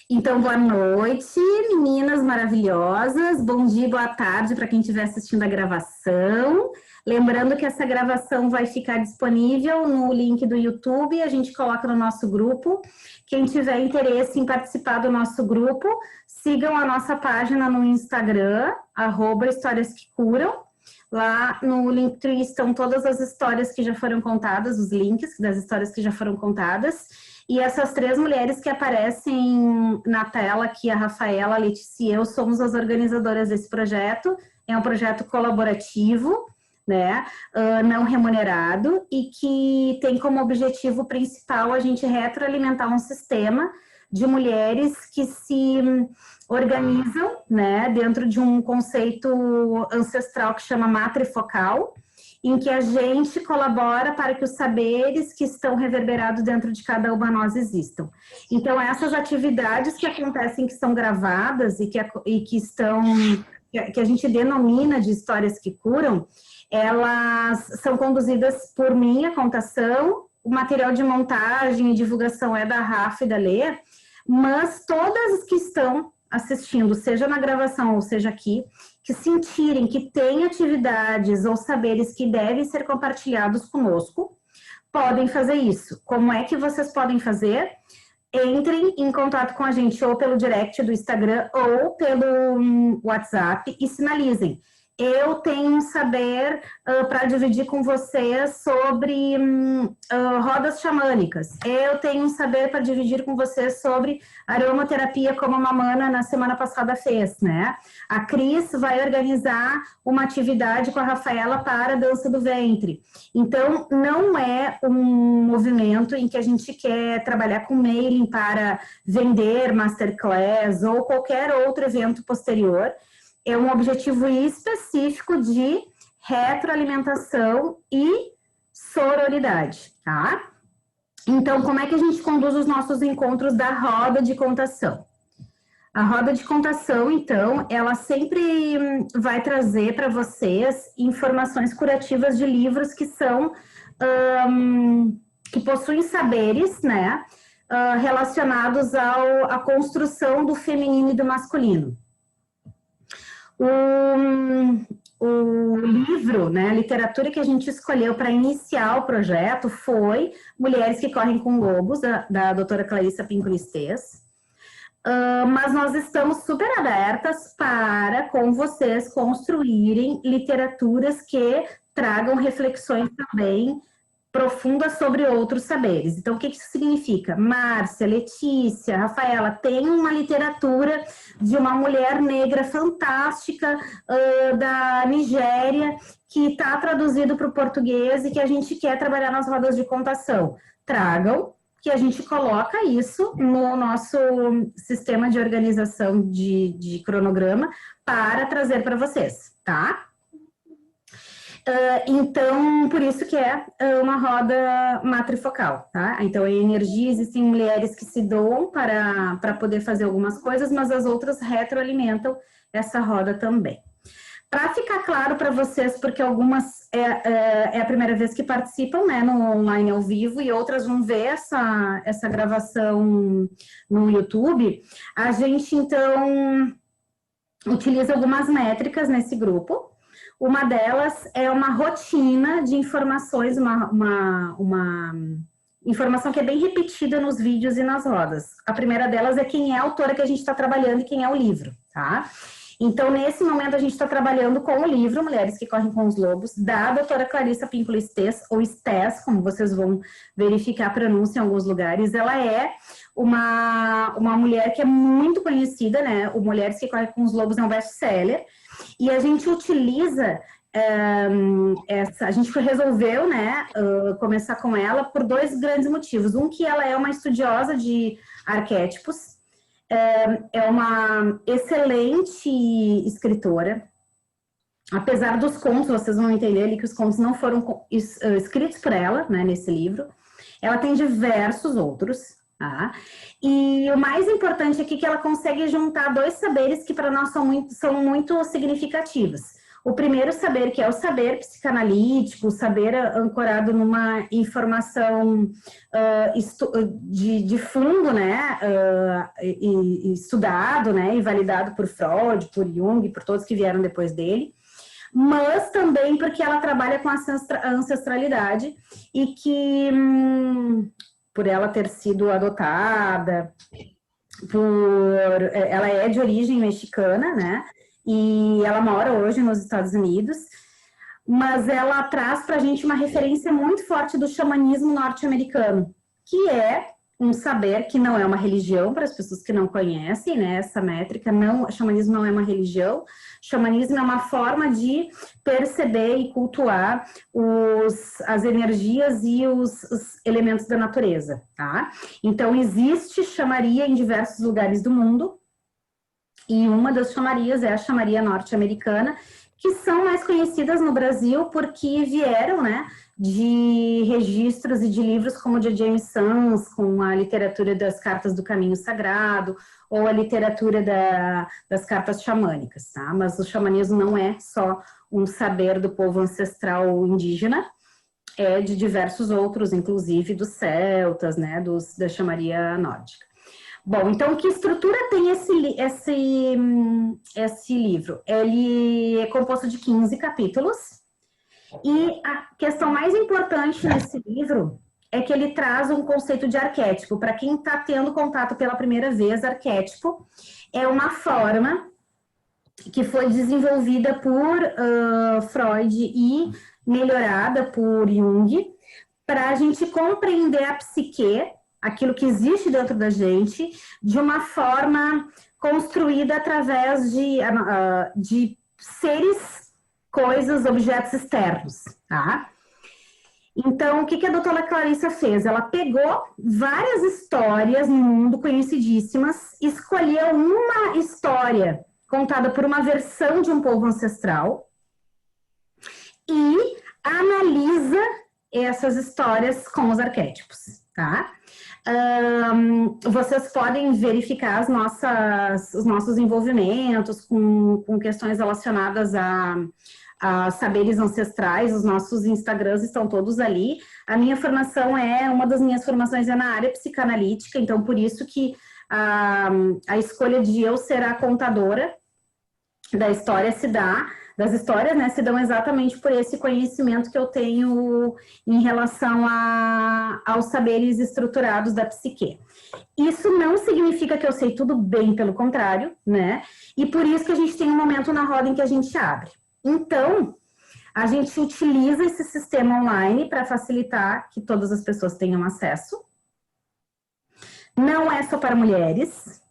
Então, boa noite, meninas maravilhosas. Bom dia, boa tarde para quem estiver assistindo a gravação. Lembrando que essa gravação vai ficar disponível no link do YouTube, a gente coloca no nosso grupo. Quem tiver interesse em participar do nosso grupo, sigam a nossa página no Instagram, @Histórias que Curam. Lá no Linktree estão todas as histórias que já foram contadas, os links das histórias que já foram contadas. E essas três mulheres que aparecem na tela aqui, a Rafaela, a Letícia e eu, somos as organizadoras desse projeto. É um projeto colaborativo, né, não remunerado, e que tem como objetivo principal a gente retroalimentar um sistema de mulheres que se organizam, né, dentro de um conceito ancestral que chama matrifocal, em que a gente colabora para que os saberes que estão reverberados dentro de cada uma de nós existam. Então, essas atividades que acontecem, que são gravadas e que a gente denomina de histórias que curam, elas são conduzidas por mim, a contação, o material de montagem e divulgação é da Rafa e da Lê, mas todas as que estão assistindo, seja na gravação ou seja aqui, que sentirem que tem atividades ou saberes que devem ser compartilhados conosco, podem fazer isso. Como é que vocês podem fazer? Entrem em contato com a gente ou pelo direct do Instagram ou pelo WhatsApp e sinalizem. Eu tenho um saber para dividir com vocês sobre rodas xamânicas. Eu tenho um saber para dividir com vocês sobre aromaterapia, como a Mamana na semana passada fez, né? A Cris vai organizar uma atividade com a Rafaela para a dança do ventre. Então, não é um movimento em que a gente quer trabalhar com mailing para vender masterclass ou qualquer outro evento posterior. É um objetivo específico de retroalimentação e sororidade, tá? Então, como é que a gente conduz os nossos encontros da roda de contação? A roda de contação, então, ela sempre vai trazer para vocês informações curativas de livros que são, que possuem saberes, né, relacionados à construção do feminino e do masculino. O livro, né, a literatura que a gente escolheu para iniciar o projeto foi Mulheres que Correm com Lobos, da doutora Clarissa Pincolistez. Mas nós estamos super abertas para, com vocês, construírem literaturas que tragam reflexões também profundas sobre outros saberes. Então, o que isso significa? Márcia, Letícia, Rafaela, tem uma literatura de uma mulher negra fantástica da Nigéria, que está traduzido para o português e que a gente quer trabalhar nas rodas de contação. Tragam, que a gente coloca isso no nosso sistema de organização de cronograma para trazer para vocês, tá? Então, por isso que é uma roda matrifocal, tá? Então, em energia, existem mulheres que se doam para poder fazer algumas coisas, mas as outras retroalimentam essa roda também. Para ficar claro para vocês, porque algumas é a primeira vez que participam, né, no online ao vivo, e outras vão ver essa gravação no YouTube, a gente, então, utiliza algumas métricas nesse grupo. Uma delas é uma rotina de informações, uma informação que é bem repetida nos vídeos e nas rodas. A primeira delas é quem é a autora que a gente está trabalhando e quem é o livro, tá? Então, nesse momento, a gente está trabalhando com o livro Mulheres que Correm com os Lobos, da doutora Clarissa Pincolistez, ou Stés, como vocês vão verificar a pronúncia em alguns lugares. Ela é uma mulher que é muito conhecida, né? O Mulheres que Correm com os Lobos é um best-seller. E a gente utiliza a gente resolveu, né, começar com ela por dois grandes motivos. Um, que ela é uma estudiosa de arquétipos, é uma excelente escritora. Apesar dos contos, vocês vão entender ali que os contos não foram escritos por ela, né, nesse livro. Ela tem diversos outros. Tá? E o mais importante aqui é que ela consegue juntar dois saberes que para nós são muito significativos. O primeiro saber, que é o saber psicanalítico, o saber ancorado numa informação de fundo, né, e estudado, né, e validado por Freud, por Jung, por todos que vieram depois dele, mas também porque ela trabalha com a ancestralidade e que, por ela ter sido adotada, ela é de origem mexicana, né, e ela mora hoje nos Estados Unidos, mas ela traz para a gente uma referência muito forte do xamanismo norte-americano, que é um saber que não é uma religião, para as pessoas que não conhecem, né, essa métrica, não, xamanismo não é uma religião, xamanismo é uma forma de perceber e cultuar as energias e os elementos da natureza, tá? Então, existe chamaria em diversos lugares do mundo, e uma das chamarias é a chamaria norte-americana, que são mais conhecidas no Brasil porque vieram, né, de registros e de livros como o de James Sons, com a literatura das cartas do caminho sagrado, ou a literatura das cartas xamânicas, tá? Mas o xamanismo não é só um saber do povo ancestral indígena, é de diversos outros, inclusive dos celtas, né, da chamaria nórdica. Bom, então, que estrutura tem esse livro? Ele é composto de 15 capítulos, e a questão mais importante nesse livro é que ele traz um conceito de arquétipo. Para quem está tendo contato pela primeira vez, arquétipo é uma forma que foi desenvolvida por Freud e melhorada por Jung, para a gente compreender a psique, aquilo que existe dentro da gente, de uma forma construída através de seres, coisas, objetos externos, tá? Então, o que a doutora Clarissa fez? Ela pegou várias histórias no mundo conhecidíssimas, escolheu uma história contada por uma versão de um povo ancestral e analisa essas histórias com os arquétipos, tá? Vocês podem verificar os nossos envolvimentos com questões relacionadas a saberes ancestrais. Os nossos Instagrams estão todos ali. A minha formação uma das minhas formações é na área psicanalítica, então por isso que a escolha de eu ser a contadora da história das histórias, né, se dão exatamente por esse conhecimento que eu tenho em relação aos saberes estruturados da psique. Isso não significa que eu sei tudo bem, pelo contrário, né, e por isso que a gente tem um momento na roda em que a gente abre. Então, a gente utiliza esse sistema online para facilitar que todas as pessoas tenham acesso. Não é só para mulheres,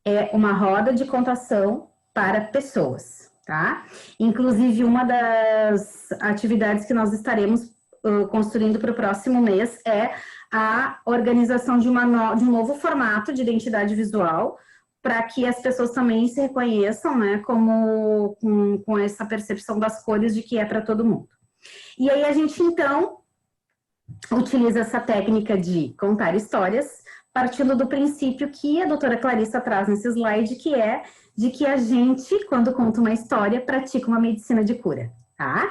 é uma roda de contação para pessoas, tá? Inclusive, uma das atividades que nós estaremos construindo para o próximo mês é a organização de um novo formato de identidade visual, para que as pessoas também se reconheçam, né, com essa percepção das cores de que é para todo mundo. E aí a gente, então, utiliza essa técnica de contar histórias, partindo do princípio que a doutora Clarissa traz nesse slide, que é de que a gente, quando conta uma história, pratica uma medicina de cura, tá?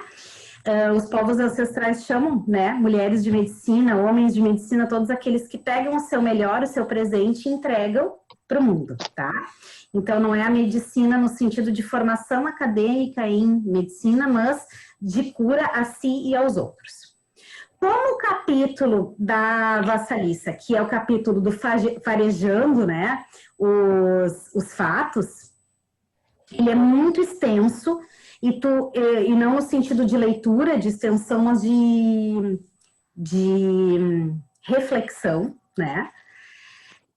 Os povos ancestrais chamam, né, mulheres de medicina, homens de medicina, todos aqueles que pegam o seu melhor, o seu presente e entregam para o mundo, tá? Então, não é a medicina no sentido de formação acadêmica em medicina, mas de cura a si e aos outros. Como o capítulo da Vassalissa, que é o capítulo do farejando, né, os fatos, ele é muito extenso, e não no sentido de leitura, de extensão, mas de reflexão, né?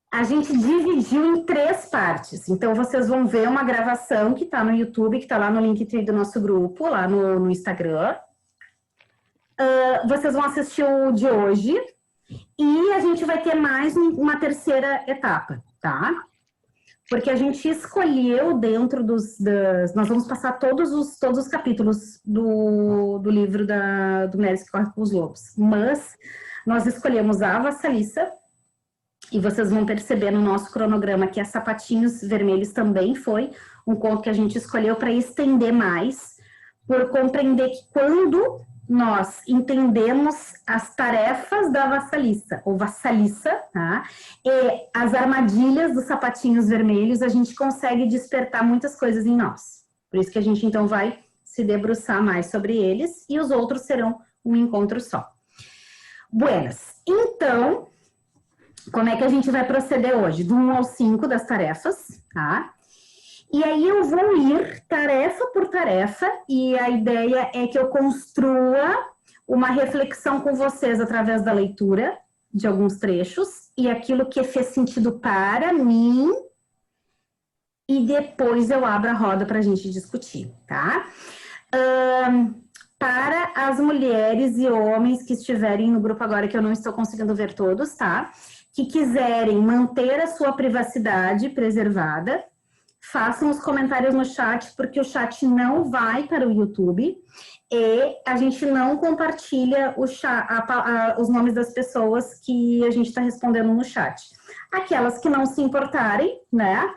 A gente dividiu em 3 partes. Então, vocês vão ver uma gravação que está no YouTube, que está lá no Linktree do nosso grupo, lá no Instagram. Vocês vão assistir o de hoje. E a gente vai ter mais uma terceira etapa, tá? Porque a gente escolheu dentro nós vamos passar todos os capítulos do livro do Mulheres que Correm com os Lobos. Mas nós escolhemos a Vassalissa, e vocês vão perceber no nosso cronograma que a Sapatinhos Vermelhos também foi um conto que a gente escolheu para estender mais, por compreender que quando nós entendemos as tarefas da vassaliça, ou vassaliça, tá? E as armadilhas dos sapatinhos vermelhos, a gente consegue despertar muitas coisas em nós. Por isso que a gente, então, vai se debruçar mais sobre eles, e os outros serão um encontro só. Buenas. Então, como é que a gente vai proceder hoje? Do 1 ao 5 das tarefas, tá? E aí eu vou ir tarefa por tarefa, e a ideia é que eu construa uma reflexão com vocês através da leitura de alguns trechos, e aquilo que fez sentido para mim, e depois eu abro a roda para a gente discutir, tá? Para as mulheres e homens que estiverem no grupo agora, que eu não estou conseguindo ver todos, tá? Que quiserem manter a sua privacidade preservada, façam os comentários no chat, porque o chat não vai para o YouTube e a gente não compartilha os nomes das pessoas que a gente está respondendo no chat. Aquelas que não se importarem, né?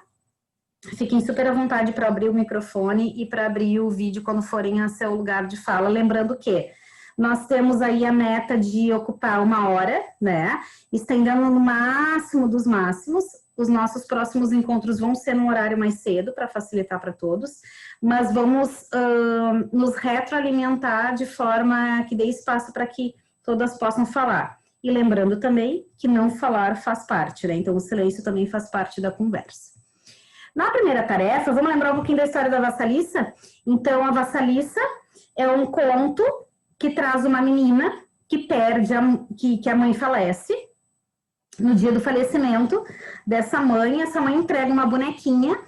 Fiquem super à vontade para abrir o microfone e para abrir o vídeo quando forem a seu lugar de fala. Lembrando que nós temos aí a meta de ocupar 1 hora, né? Estendendo no máximo dos máximos. Os nossos próximos encontros vão ser num horário mais cedo, para facilitar para todos, mas vamos nos retroalimentar de forma que dê espaço para que todas possam falar. E lembrando também que não falar faz parte, né? Então o silêncio também faz parte da conversa. Na primeira tarefa, vamos lembrar um pouquinho da história da vassaliça? Então, a vassaliça é um conto que traz uma menina que perde, que a mãe falece. No dia do falecimento dessa mãe, essa mãe entrega uma bonequinha,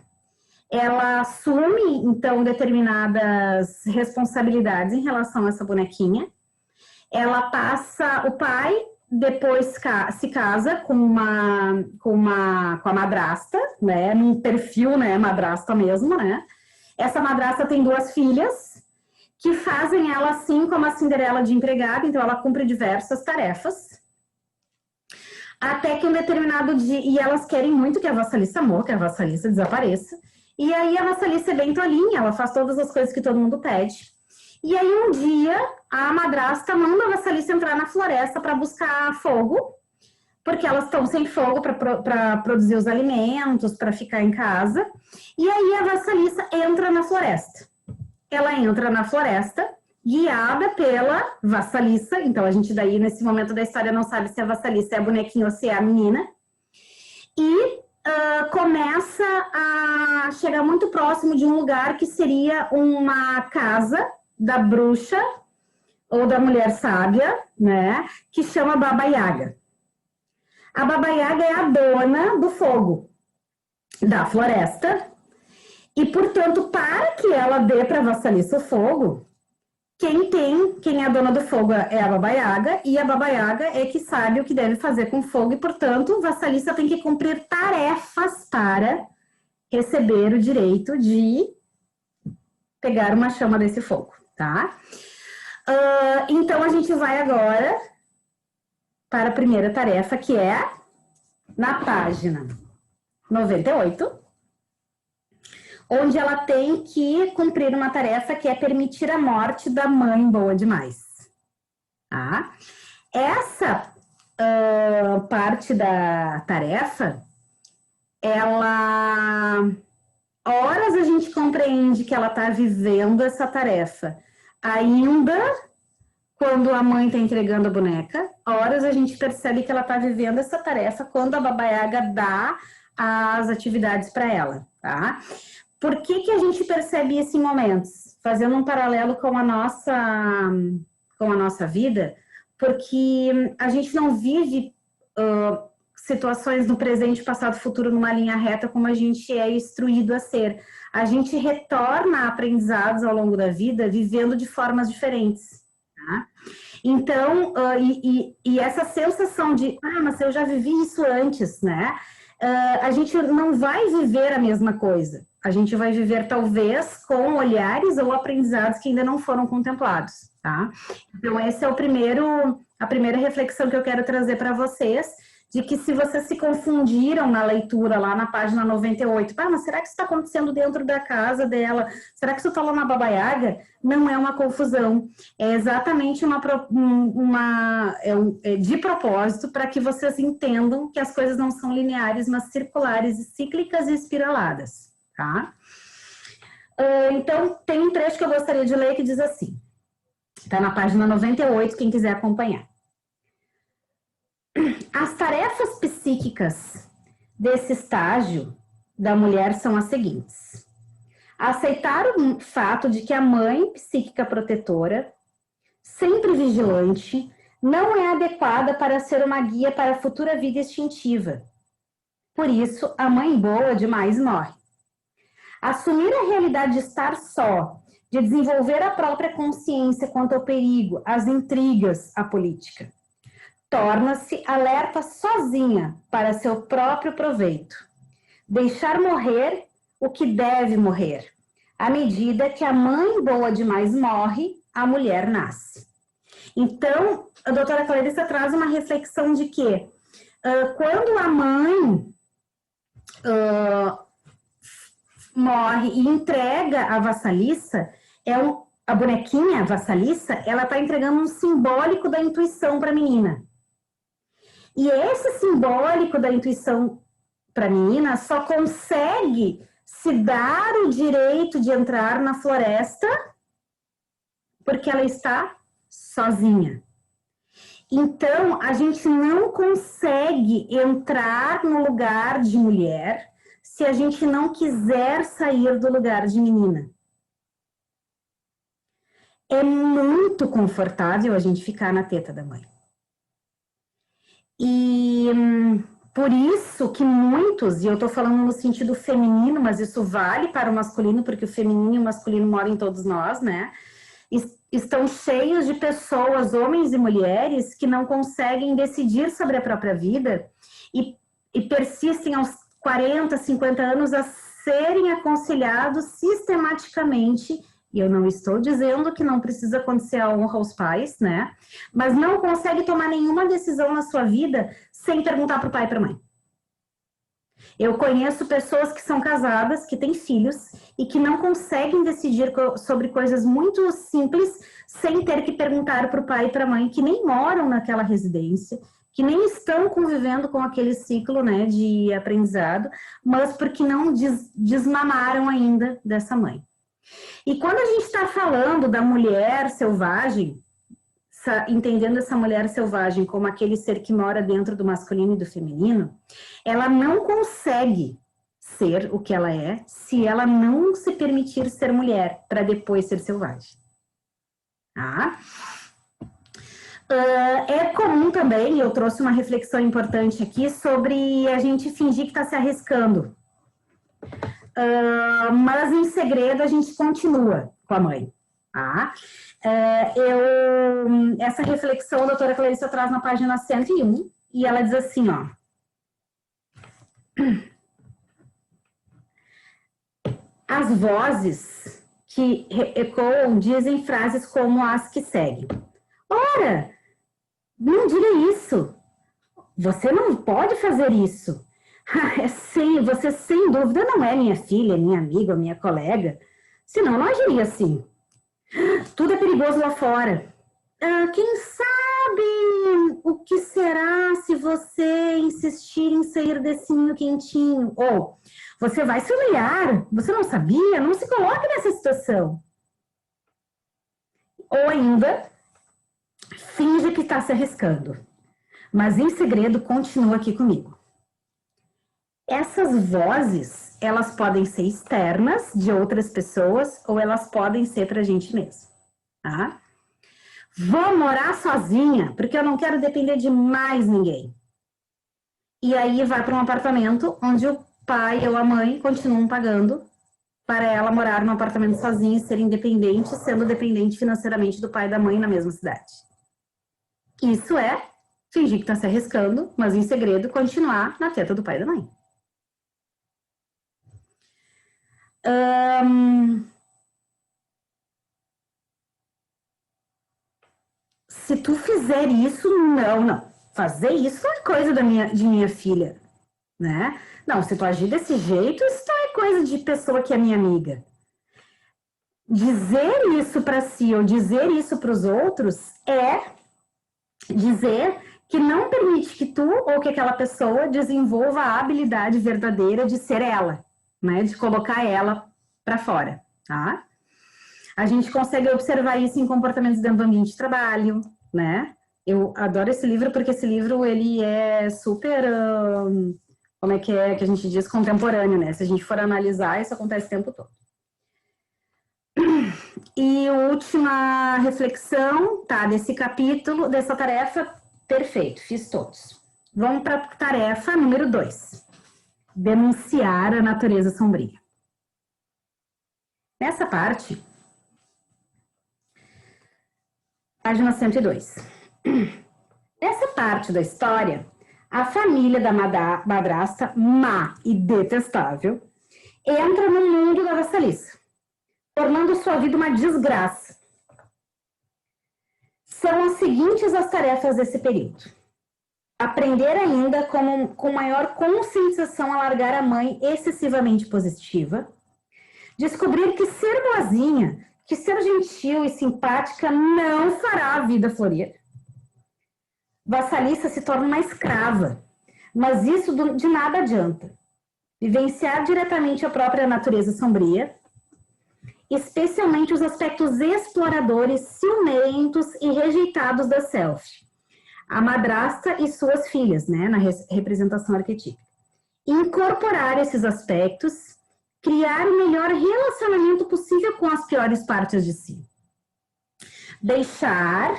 ela assume, então, determinadas responsabilidades em relação a essa bonequinha. Ela passa, o pai depois se casa com a madrasta, né, num perfil, né, madrasta mesmo, né. Essa madrasta tem 2 filhas, que fazem ela assim como a Cinderela de empregada, então ela cumpre diversas tarefas. Até que um determinado dia, e elas querem muito que a vassaliça morra, que a vassaliça desapareça. E aí a vassaliça é bem tolinha, ela faz todas as coisas que todo mundo pede. E aí um dia a madrasta manda a vassaliça entrar na floresta para buscar fogo, porque elas estão sem fogo para produzir os alimentos, para ficar em casa. E aí a vassaliça entra na floresta. Ela entra na floresta, guiada pela vassaliça, então a gente daí nesse momento da história não sabe se a vassaliça é a bonequinha ou se é a menina, e começa a chegar muito próximo de um lugar que seria uma casa da bruxa ou da mulher sábia, né, que chama Baba Yaga. A Baba Yaga é a dona do fogo da floresta, e portanto, para que ela dê para a vassaliça o fogo, quem é a dona do fogo é a Baba Yaga, e a Baba Yaga é que sabe o que deve fazer com o fogo, e, portanto, o vassalista tem que cumprir tarefas para receber o direito de pegar uma chama desse fogo, tá? Então, a gente vai agora para a primeira tarefa, que é na página 98, onde ela tem que cumprir uma tarefa que é permitir a morte da mãe boa demais. Tá? Essa parte da tarefa, horas a gente compreende que ela está vivendo essa tarefa, ainda quando a mãe está entregando a boneca, horas a gente percebe que ela está vivendo essa tarefa quando a Baba Yaga dá as atividades para ela, tá? Por que a gente percebe isso em momentos? Fazendo um paralelo com a nossa vida, porque a gente não vive situações no presente, passado, futuro numa linha reta como a gente é instruído a ser. A gente retorna a aprendizados ao longo da vida vivendo de formas diferentes. Tá? Então, e essa sensação de, mas eu já vivi isso antes, né? A gente não vai viver a mesma coisa. A gente vai viver, talvez, com olhares ou aprendizados que ainda não foram contemplados, tá? Então, esse é a primeira reflexão que eu quero trazer para vocês, de que se vocês se confundiram na leitura lá na página 98, mas será que isso está acontecendo dentro da casa dela? Será que isso está lá na Baba Yaga? Não é uma confusão, é exatamente de propósito para que vocês entendam que as coisas não são lineares, mas circulares, cíclicas e espiraladas, tá? Então, tem um trecho que eu gostaria de ler que diz assim, está na página 98, quem quiser acompanhar. As tarefas psíquicas desse estágio da mulher são as seguintes. Aceitar o fato de que a mãe psíquica protetora, sempre vigilante, não é adequada para ser uma guia para a futura vida instintiva. Por isso, a mãe boa demais morre. Assumir a realidade de estar só, de desenvolver a própria consciência quanto ao perigo, às intrigas, à política. Torna-se alerta sozinha para seu próprio proveito. Deixar morrer o que deve morrer. À medida que a mãe boa demais morre, a mulher nasce. Então, a doutora Clarissa traz uma reflexão de que quando a mãe morre e entrega a vassaliça, a bonequinha vassaliça, ela está entregando um simbólico da intuição para a menina. E esse simbólico da intuição para a menina só consegue se dar o direito de entrar na floresta porque ela está sozinha. Então, a gente não consegue entrar no lugar de mulher se a gente não quiser sair do lugar de menina. É muito confortável a gente ficar na teta da mãe. E por isso que muitos, e eu estou falando no sentido feminino, mas isso vale para o masculino, porque o feminino e o masculino moram em todos nós, né? Estão cheios de pessoas, homens e mulheres, que não conseguem decidir sobre a própria vida e persistem aos 40, 50 anos a serem aconselhados sistematicamente. E eu não estou dizendo que não precisa acontecer a honra aos pais, né? Mas não consegue tomar nenhuma decisão na sua vida sem perguntar para o pai e para a mãe. Eu conheço pessoas que são casadas, que têm filhos e que não conseguem decidir sobre coisas muito simples sem ter que perguntar para o pai e para a mãe, que nem moram naquela residência, que nem estão convivendo com aquele ciclo, né, de aprendizado, mas porque não desmamaram ainda dessa mãe. E quando a gente está falando da mulher selvagem, entendendo essa mulher selvagem como aquele ser que mora dentro do masculino e do feminino, ela não consegue ser o que ela é se ela não se permitir ser mulher para depois ser selvagem. Tá? É comum também, eu trouxe uma reflexão importante aqui sobre a gente fingir que está se arriscando. Mas em segredo a gente continua com a mãe. Tá? Essa reflexão a doutora Clarissa traz na página 101 e ela diz assim, ó. As vozes que ecoam dizem frases como as que seguem. Ora, não diga isso. Você não pode fazer isso. Sim, você sem dúvida não é minha filha, minha amiga, minha colega. Senão não agiria assim. Tudo é perigoso lá fora. Quem sabe o que será se você insistir em sair desse ninho quentinho? Ou você vai se humilhar, você não sabia? Não se coloque nessa situação. Ou ainda, finge que está se arriscando, mas em segredo continua aqui comigo. Essas vozes, elas podem ser externas de outras pessoas ou elas podem ser para a gente mesmo, tá? Vou morar sozinha porque eu não quero depender de mais ninguém. E aí vai para um apartamento onde o pai ou a mãe continuam pagando para ela morar num apartamento sozinha e ser independente, sendo dependente financeiramente do pai e da mãe na mesma cidade. Isso é fingir que está se arriscando, mas em segredo continuar na teta do pai e da mãe. Se tu fizer isso, não. fazer isso não é coisa de minha filha, né? Não, se tu agir desse jeito, isso não é coisa de pessoa que é minha amiga. Dizer isso para si ou dizer isso para os outros é dizer que não permite que tu ou que aquela pessoa desenvolva a habilidade verdadeira de ser ela, né? De colocar ela para fora, tá? A gente consegue observar isso em comportamentos dentro do ambiente de trabalho, né? Eu adoro esse livro porque esse livro ele é super, como é que a gente diz, contemporâneo, né? Se a gente for analisar, isso acontece o tempo todo. E última reflexão, tá? Desse capítulo, dessa tarefa, perfeito, fiz todos. Vamos para a tarefa número 2. Denunciar a natureza sombria. Nessa parte, página 102. Nessa parte da história, a família da madrasta, má e detestável, entra no mundo da vassalissa, tornando sua vida uma desgraça. São as seguintes as tarefas desse período. Aprender ainda com maior conscientização a largar a mãe excessivamente positiva. Descobrir que ser boazinha, que ser gentil e simpática não fará a vida florir. Vassalissa se torna uma escrava, mas isso de nada adianta. Vivenciar diretamente a própria natureza sombria, especialmente os aspectos exploradores, ciumentos e rejeitados da self. A madrasta e suas filhas, né, na representação arquetípica. Incorporar esses aspectos, criar o melhor relacionamento possível com as piores partes de si. Deixar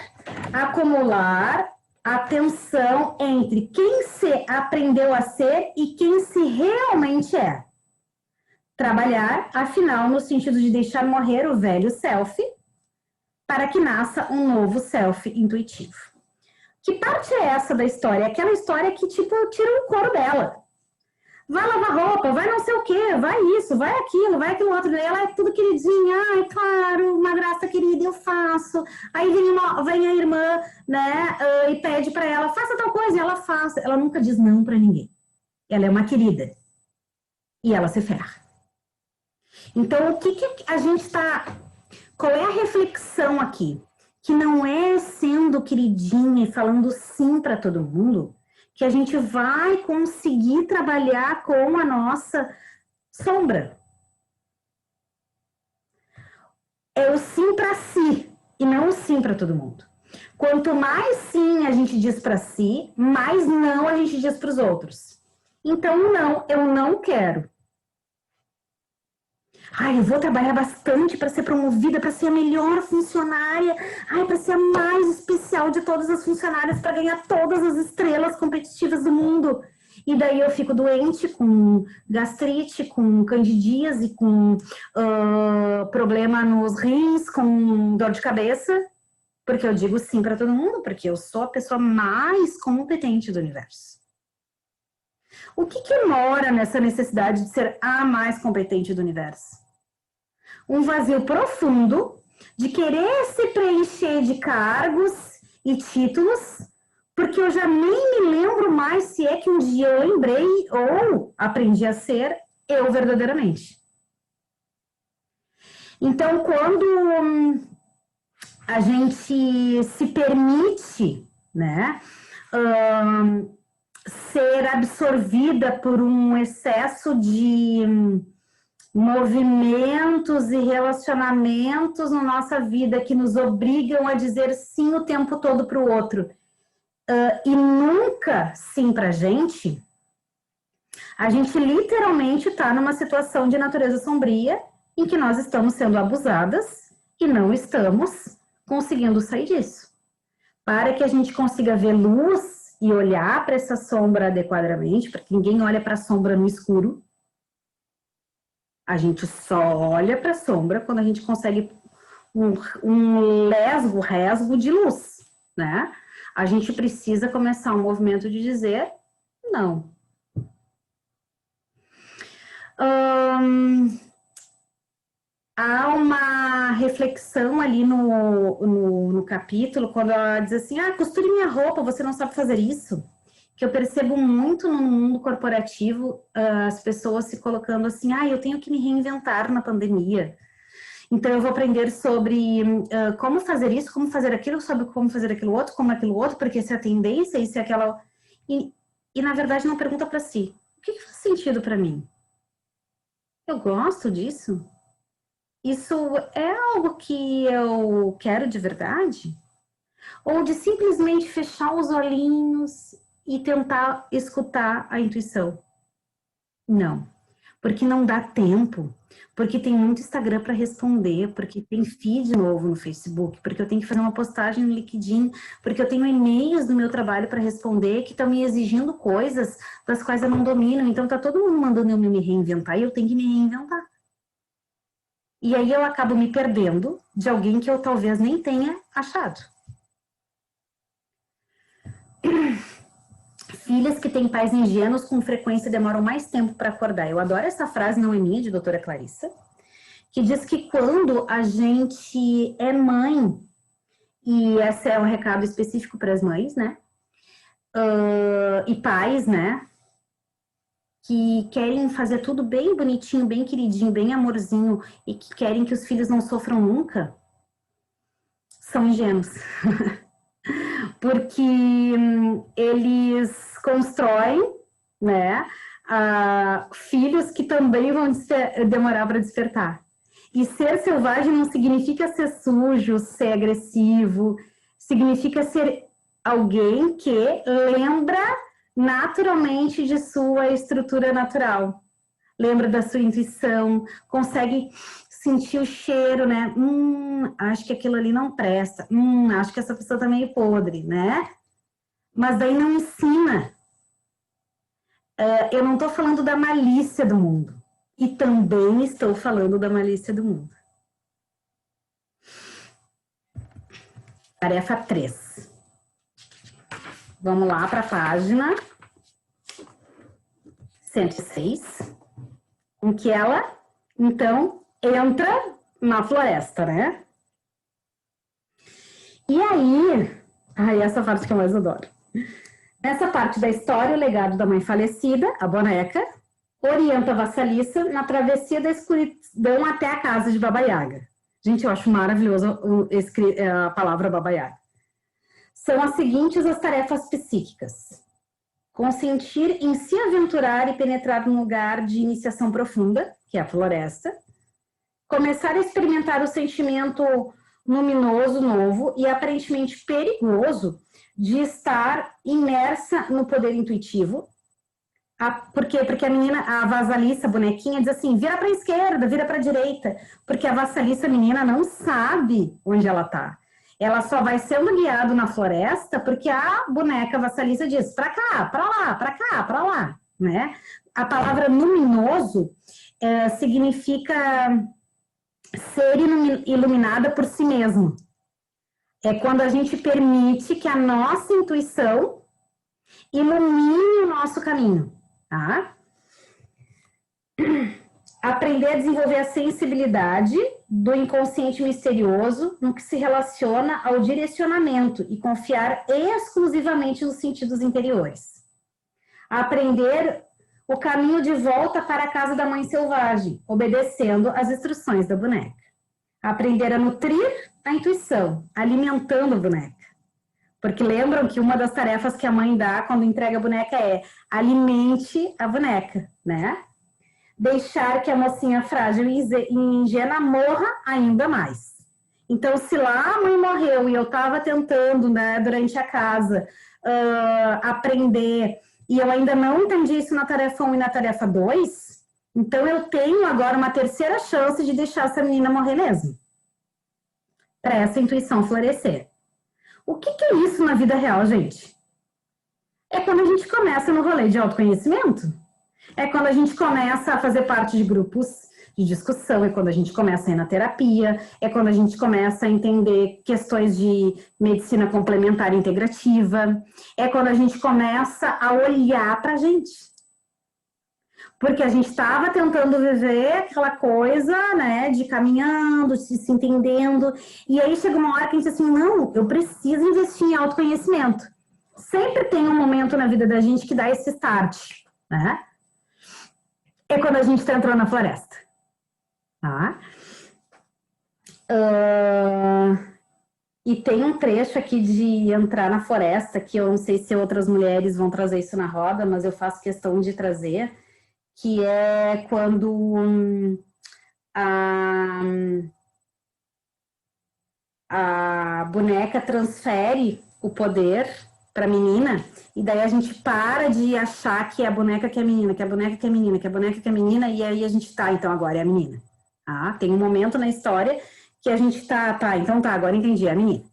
acumular a tensão entre quem se aprendeu a ser e quem se realmente é. Trabalhar, afinal, no sentido de deixar morrer o velho self para que nasça um novo self intuitivo. Que parte é essa da história? Aquela história que, tipo, tira o couro dela. Vai lavar roupa, vai não sei o quê, vai isso, vai aquilo outro. Ela é tudo queridinha, ai, claro, madrasta querida, eu faço. Aí vem a irmã, né, e pede para ela, faça tal coisa, e ela faz. Ela nunca diz não para ninguém. Ela é uma querida. E ela se ferra. Então, o que a gente está... Qual é a reflexão aqui? Que não é sendo queridinha e falando sim para todo mundo que a gente vai conseguir trabalhar com a nossa sombra. É o sim para si e não o sim para todo mundo. Quanto mais sim a gente diz para si, mais não a gente diz para os outros. Então, não, eu não quero. Ai, eu vou trabalhar bastante para ser promovida, para ser a melhor funcionária, ai, para ser a mais especial de todas as funcionárias, para ganhar todas as estrelas competitivas do mundo. E daí eu fico doente com gastrite, com candidíase, com problema nos rins, com dor de cabeça, porque eu digo sim para todo mundo, porque eu sou a pessoa mais competente do universo. O que mora nessa necessidade de ser a mais competente do universo? Um vazio profundo de querer se preencher de cargos e títulos, porque eu já nem me lembro mais se é que um dia eu lembrei ou aprendi a ser eu verdadeiramente. Então, quando a gente se permite, né, ser absorvida por um excesso de movimentos e relacionamentos na nossa vida que nos obrigam a dizer sim o tempo todo para o outro e nunca sim para a gente literalmente está numa situação de natureza sombria em que nós estamos sendo abusadas e não estamos conseguindo sair disso. Para que a gente consiga ver luz e olhar para essa sombra adequadamente, porque ninguém olha para a sombra no escuro, a gente só olha para a sombra quando a gente consegue um resgo de luz, né? A gente precisa começar um movimento de dizer não. há uma reflexão ali no capítulo, quando ela diz assim, costure minha roupa, você não sabe fazer isso. Que eu percebo muito no mundo corporativo, as pessoas se colocando assim, eu tenho que me reinventar na pandemia. Então, eu vou aprender sobre como fazer isso, como fazer aquilo, sobre como fazer aquilo outro, como aquilo outro, porque essa é a tendência, isso é aquela... E na verdade, não pergunta para si, o que faz sentido para mim? Eu gosto disso? Isso é algo que eu quero de verdade? Ou de simplesmente fechar os olhinhos e tentar escutar a intuição? Não, porque não dá tempo, porque tem muito Instagram para responder, porque tem feed novo no Facebook, porque eu tenho que fazer uma postagem no LinkedIn, porque eu tenho e-mails do meu trabalho para responder que estão me exigindo coisas das quais eu não domino. Então tá todo mundo mandando eu me reinventar e eu tenho que me reinventar. E aí eu acabo me perdendo de alguém que eu talvez nem tenha achado. Filhas que têm pais ingênuos com frequência demoram mais tempo para acordar. Eu adoro essa frase, não é minha, de doutora Clarissa, que diz que quando a gente é mãe, e esse é um recado específico para as mães, né? E pais, né? Que querem fazer tudo bem bonitinho, bem queridinho, bem amorzinho, e que querem que os filhos não sofram nunca, são ingênuos. Porque eles constroem, né? Filhos que também vão demorar para despertar. E ser selvagem não significa ser sujo, ser agressivo, significa ser alguém que lembra naturalmente de sua estrutura natural, lembra da sua intuição, consegue sentir o cheiro, né? Acho que aquilo ali não presta, acho que essa pessoa tá meio podre, né? Mas daí não ensina. Eu não tô falando da malícia do mundo. E também estou falando da malícia do mundo. Tarefa 3. Vamos lá para a página 106, em que ela, então, entra na floresta, né? E aí, essa parte que eu mais adoro. Nessa parte da história, o legado da mãe falecida, a boneca, orienta a vassaliça na travessia da escuridão até a casa de Baba Yaga. Gente, eu acho maravilhoso a palavra Baba Yaga. São as seguintes as tarefas psíquicas. Consentir em se aventurar e penetrar num lugar de iniciação profunda, que é a floresta. Começar a experimentar o sentimento luminoso, novo e aparentemente perigoso de estar imersa no poder intuitivo. Por quê? Porque a menina, a vassaliça, a bonequinha, diz assim, vira para a esquerda, vira para a direita, porque a vassaliça, a menina, não sabe onde ela está. Ela só vai sendo guiada na floresta porque a boneca vassaliça diz, para cá, para lá, para cá, para lá, né? A palavra luminoso significa ser iluminada por si mesmo. É quando a gente permite que a nossa intuição ilumine o nosso caminho, tá? Aprender a desenvolver a sensibilidade do inconsciente misterioso no que se relaciona ao direcionamento e confiar exclusivamente nos sentidos interiores. Aprender o caminho de volta para a casa da mãe selvagem, obedecendo às instruções da boneca. Aprender a nutrir a intuição, alimentando a boneca. Porque lembram que uma das tarefas que a mãe dá quando entrega a boneca é alimente a boneca, né? Deixar que a mocinha frágil e ingênua morra ainda mais. Então, se lá a mãe morreu e eu estava tentando, né, durante a casa, aprender, e eu ainda não entendi isso na tarefa 1 e na tarefa 2, então eu tenho agora uma terceira chance de deixar essa menina morrer mesmo. Para essa intuição florescer. O que é isso na vida real, gente? É quando a gente começa no rolê de autoconhecimento. É quando a gente começa a fazer parte de grupos de discussão, é quando a gente começa a ir na terapia, é quando a gente começa a entender questões de medicina complementar integrativa, é quando a gente começa a olhar para a gente. Porque a gente estava tentando viver aquela coisa, né, de caminhando, se entendendo, e aí chega uma hora que a gente diz assim, não, eu preciso investir em autoconhecimento. Sempre tem um momento na vida da gente que dá esse start, né? É quando a gente entrou na floresta, tá? E tem um trecho aqui de entrar na floresta, que eu não sei se outras mulheres vão trazer isso na roda, mas eu faço questão de trazer, que é quando a boneca transfere o poder para a menina, e daí a gente para de achar que é a boneca que é menina, que é a boneca que é menina, que é a boneca que é menina, e aí a gente tá, então agora é a menina. Tá? Tem um momento na história que a gente tá, então tá, agora entendi, é a menina.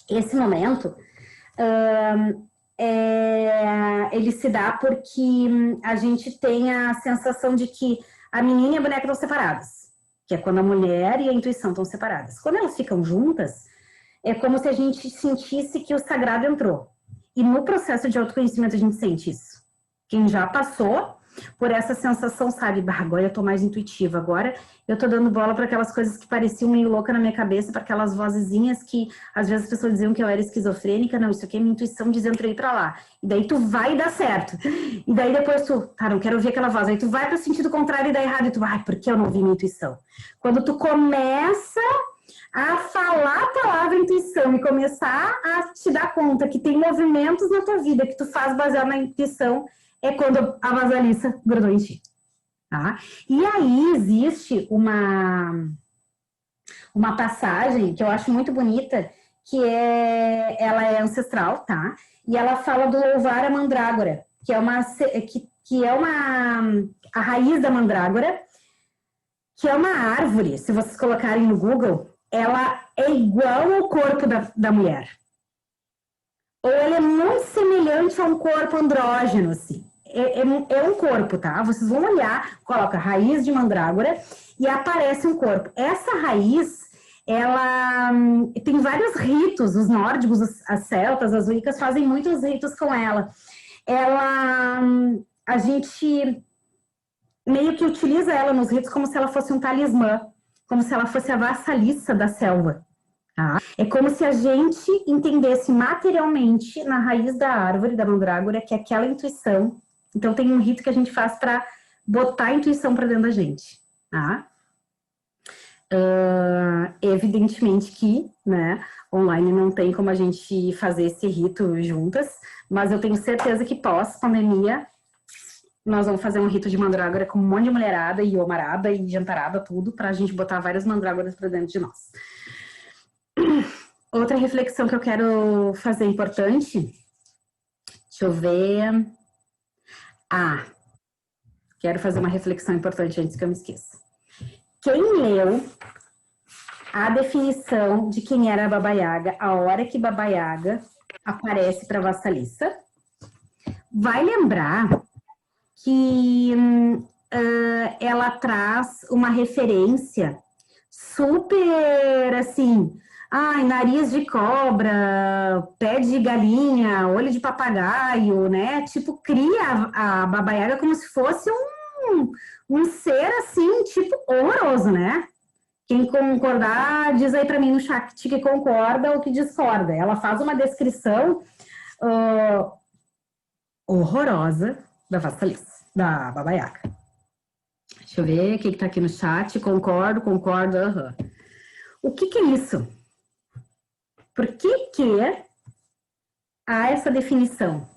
Esse momento ele se dá porque a gente tem a sensação de que a menina e a boneca estão separadas, que é quando a mulher e a intuição estão separadas. Quando elas ficam juntas, é como se a gente sentisse que o sagrado entrou. E no processo de autoconhecimento a gente sente isso. Quem já passou por essa sensação sabe, agora eu tô mais intuitiva, agora eu tô dando bola para aquelas coisas que pareciam meio louca na minha cabeça, para aquelas vozezinhas que às vezes as pessoas diziam que eu era esquizofrênica, não, isso aqui é minha intuição dizendo pra ir pra lá. E daí tu vai dar certo. E daí depois tu, tá, não quero ouvir aquela voz. Aí tu vai pro sentido contrário e dá errado. E tu, ai, por que eu não vi minha intuição? Quando tu começa a falar a palavra intuição e começar a te dar conta que tem movimentos na tua vida que tu faz baseado na intuição, é quando a vasalissa grudou em ti. Tá? E aí existe uma passagem que eu acho muito bonita, que ela é ancestral, tá? E ela fala do louvar a mandrágora, que é a raiz da mandrágora, que é uma árvore, se vocês colocarem no Google, ela é igual ao corpo da mulher. Ou ela é muito semelhante a um corpo andrógeno, assim. É um corpo, tá? Vocês vão olhar, coloca raiz de mandrágora e aparece um corpo. Essa raiz, ela tem vários ritos, os nórdicos, as celtas, as wiccas fazem muitos ritos com ela. A gente meio que utiliza ela nos ritos como se ela fosse um talismã, como se ela fosse a vassaliça da selva. Tá? É como se a gente entendesse materialmente na raiz da árvore, da mandrágora, que é aquela intuição. Então tem um rito que a gente faz para botar a intuição para dentro da gente. Tá? Evidentemente que, né, online não tem como a gente fazer esse rito juntas, mas eu tenho certeza que pós-pandemia nós vamos fazer um rito de mandrágora com um monte de mulherada e omarada e jantarada, tudo, para a gente botar várias mandrágoras para dentro de nós. Outra reflexão que eu quero fazer importante, deixa eu ver. Quero fazer uma reflexão importante antes que eu me esqueça. Quem leu a definição de quem era a Baba Yaga, a hora que Baba Yaga aparece para Vassalissa, vai lembrar que ela traz uma referência super, assim, nariz de cobra, pé de galinha, olho de papagaio, né? Tipo, cria a Baba Yaga como se fosse um ser, assim, tipo, horroroso, né? Quem concordar, diz aí para mim no chat que concorda ou que discorda. Ela faz uma descrição horrorosa da Vassalissa, da Baba Yaga. Deixa eu ver quem que tá aqui no chat. Concordo. O que é isso? Por que há essa definição?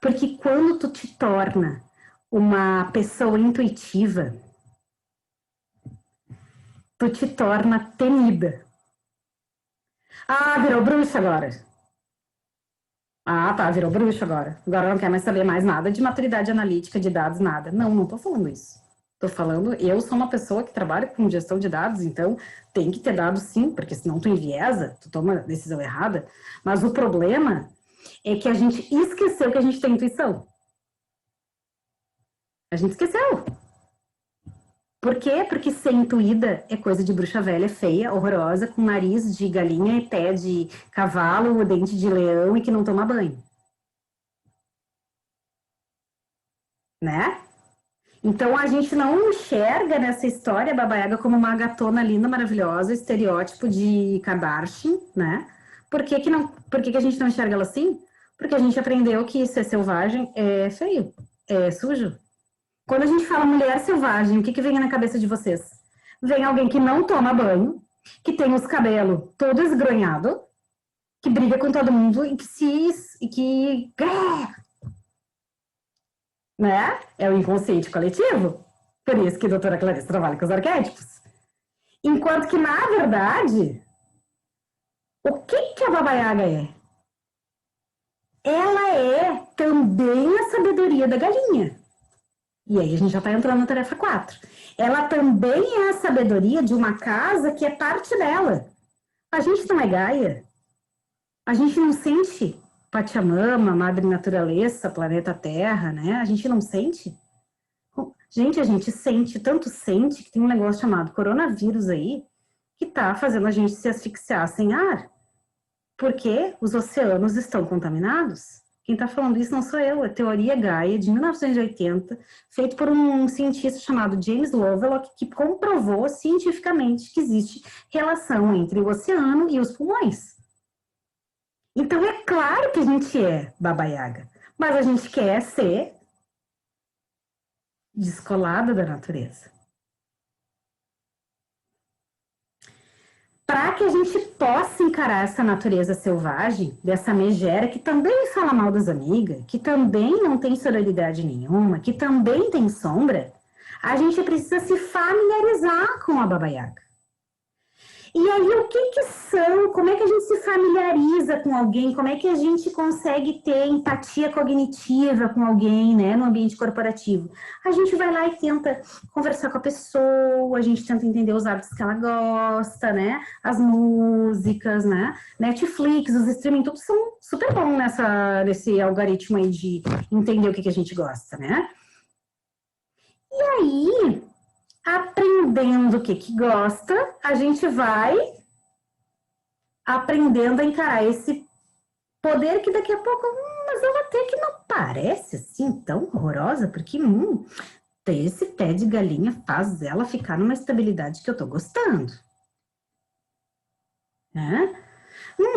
Porque quando tu te torna uma pessoa intuitiva, tu te torna temida. Virou bruxa agora. Tá, virou bruxa agora. Agora não quer mais saber mais nada de maturidade analítica, de dados, nada. Não tô falando isso. Tô falando, eu sou uma pessoa que trabalha com gestão de dados, então tem que ter dados sim, porque senão tu enviesa, tu toma decisão errada. Mas o problema é que a gente esqueceu que a gente tem intuição. A gente esqueceu. Por quê? Porque ser intuída é coisa de bruxa velha, feia, horrorosa, com nariz de galinha e pé de cavalo, dente de leão e que não toma banho. Né? Então, a gente não enxerga nessa história a Baba Yaga como uma gatona linda, maravilhosa, estereótipo de Kardashian, né? Por que que a gente não enxerga ela assim? Porque a gente aprendeu que ser selvagem é feio, é sujo. Quando a gente fala mulher selvagem, o que que vem na cabeça de vocês? Vem alguém que não toma banho, que tem os cabelos todo esgronhado, que briga com todo mundo e né? É o inconsciente coletivo. Por isso que a doutora Clarice trabalha com os arquétipos. Enquanto que, na verdade, o que que a Baba Yaga é? Ela é também a sabedoria da galinha. E aí a gente já está entrando na tarefa 4. Ela também é a sabedoria de uma casa que é parte dela. A gente não é Gaia. A gente não sente Pachamama, Madre Natureza, planeta Terra, né? A gente não sente. Gente, a gente sente, tanto sente, que tem um negócio chamado coronavírus aí, que tá fazendo a gente se asfixiar sem ar, porque os oceanos estão contaminados. Quem tá falando isso não sou eu, é Teoria Gaia, de 1980, feito por um cientista chamado James Lovelock, que comprovou cientificamente que existe relação entre o oceano e os pulmões. Então, é claro que a gente é Baba Yaga, mas a gente quer ser descolada da natureza. Para que a gente possa encarar essa natureza selvagem, dessa megera que também fala mal das amigas, que também não tem sororidade nenhuma, que também tem sombra, a gente precisa se familiarizar com a Baba Yaga. E aí, o que que são? Como é que a gente se familiariza com alguém? Como é que a gente consegue ter empatia cognitiva com alguém, né, no ambiente corporativo? A gente vai lá e tenta conversar com a pessoa, a gente tenta entender os hábitos que ela gosta, né? As músicas, né? Netflix, os streaming, tudo são super bons nesse algoritmo aí de entender o que que a gente gosta, né? E aí, aprendendo o que que gosta, a gente vai aprendendo a encarar esse poder que daqui a pouco, mas ela até que não parece assim tão horrorosa, porque ter esse pé de galinha faz ela ficar numa estabilidade que eu tô gostando. Né?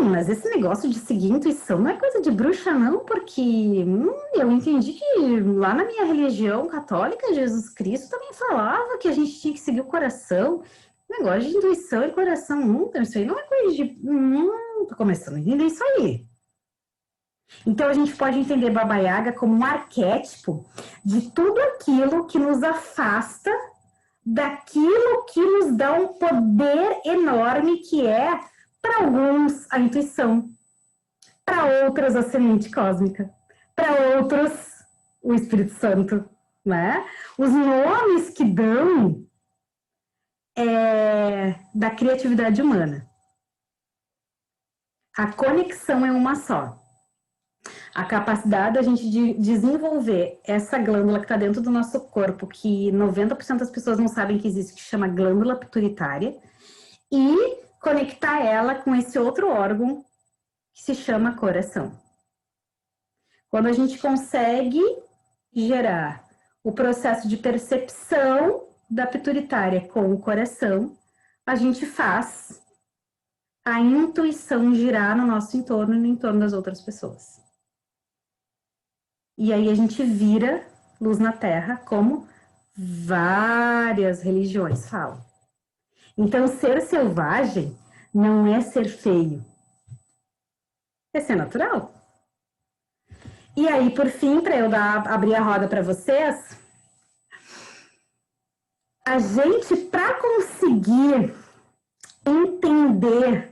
Mas esse negócio de seguir intuição não é coisa de bruxa, não, porque eu entendi que lá na minha religião católica, Jesus Cristo também falava que a gente tinha que seguir o coração. Negócio de intuição e coração, isso aí não é coisa de. Tô começando a entender isso aí. Então a gente pode entender Baba Yaga como um arquétipo de tudo aquilo que nos afasta daquilo que nos dá um poder enorme que é, para alguns, a intuição, para outras, a semente cósmica, para outros, o Espírito Santo, né? Os nomes que dão da criatividade humana. A conexão é uma só. A capacidade da gente de desenvolver essa glândula que está dentro do nosso corpo, que 90% das pessoas não sabem que existe, que chama glândula pituitária, e conectar ela com esse outro órgão que se chama coração. Quando a gente consegue gerar o processo de percepção da pituitária com o coração, a gente faz a intuição girar no nosso entorno e no entorno das outras pessoas. E aí a gente vira luz na Terra, como várias religiões falam. Então, ser selvagem não é ser feio, é ser natural. E aí, por fim, para eu abrir a roda para vocês, a gente, para conseguir entender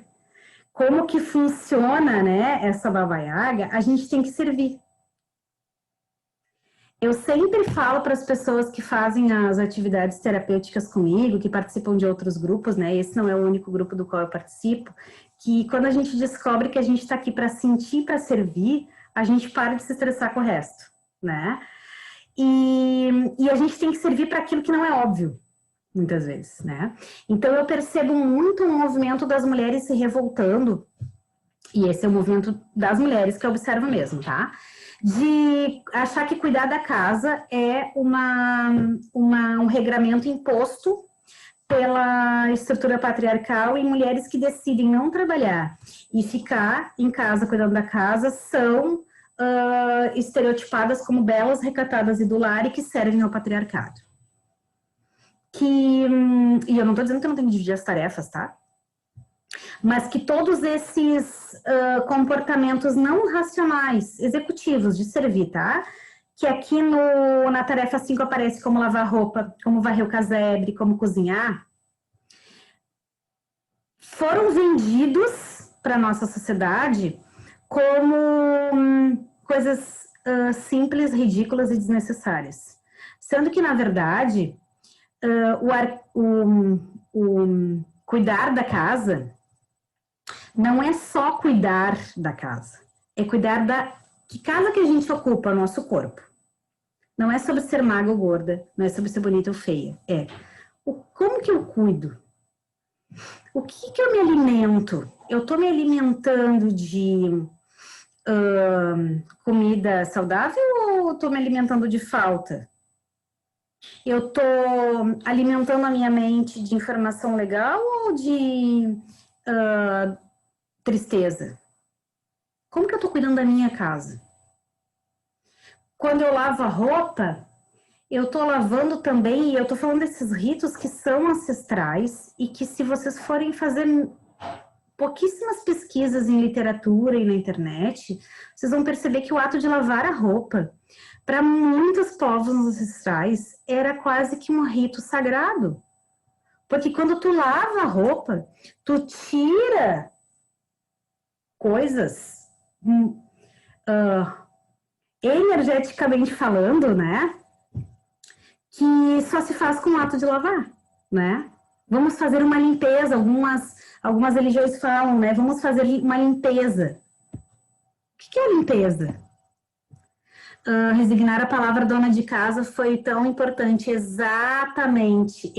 como que funciona, né, essa Baba Yaga, a gente tem que servir. Eu sempre falo para as pessoas que fazem as atividades terapêuticas comigo, que participam de outros grupos, né? Esse não é o único grupo do qual eu participo, que quando a gente descobre que a gente está aqui para sentir, para servir, a gente para de se estressar com o resto, né? E a gente tem que servir para aquilo que não é óbvio, muitas vezes, né? Então eu percebo muito um movimento das mulheres se revoltando E esse é o movimento das mulheres que eu observo mesmo, tá? De achar que cuidar da casa é um regramento imposto pela estrutura patriarcal, e mulheres que decidem não trabalhar e ficar em casa cuidando da casa são estereotipadas como belas, recatadas e do lar e que servem ao patriarcado. E eu não estou dizendo que eu não tenho que dividir as tarefas, tá? Mas que todos esses comportamentos não racionais, executivos, de servir, tá? Que aqui na tarefa 5 aparece como lavar roupa, como varrer o casebre, como cozinhar, foram vendidos para a nossa sociedade como coisas simples, ridículas e desnecessárias. Sendo que, na verdade, cuidar da casa não é só cuidar da casa, é cuidar da que casa que a gente ocupa, o nosso corpo. Não é sobre ser magra ou gorda, não é sobre ser bonita ou feia, é como que eu cuido? O que eu me alimento? Eu estou me alimentando de comida saudável ou estou me alimentando de falta? Eu estou alimentando a minha mente de informação legal ou de tristeza? Como que eu estou cuidando da minha casa? Quando eu lavo a roupa, eu estou lavando também, e eu estou falando desses ritos que são ancestrais e que, se vocês forem fazer pouquíssimas pesquisas em literatura e na internet, vocês vão perceber que o ato de lavar a roupa, para muitos povos ancestrais, era quase que um rito sagrado. Porque quando tu lava a roupa, tu tira coisas, energeticamente falando, né? Que só se faz com o ato de lavar, né? Vamos fazer uma limpeza, algumas religiões falam, né? Vamos fazer uma limpeza. O que é limpeza? Resignar a palavra dona de casa foi tão importante, exatamente,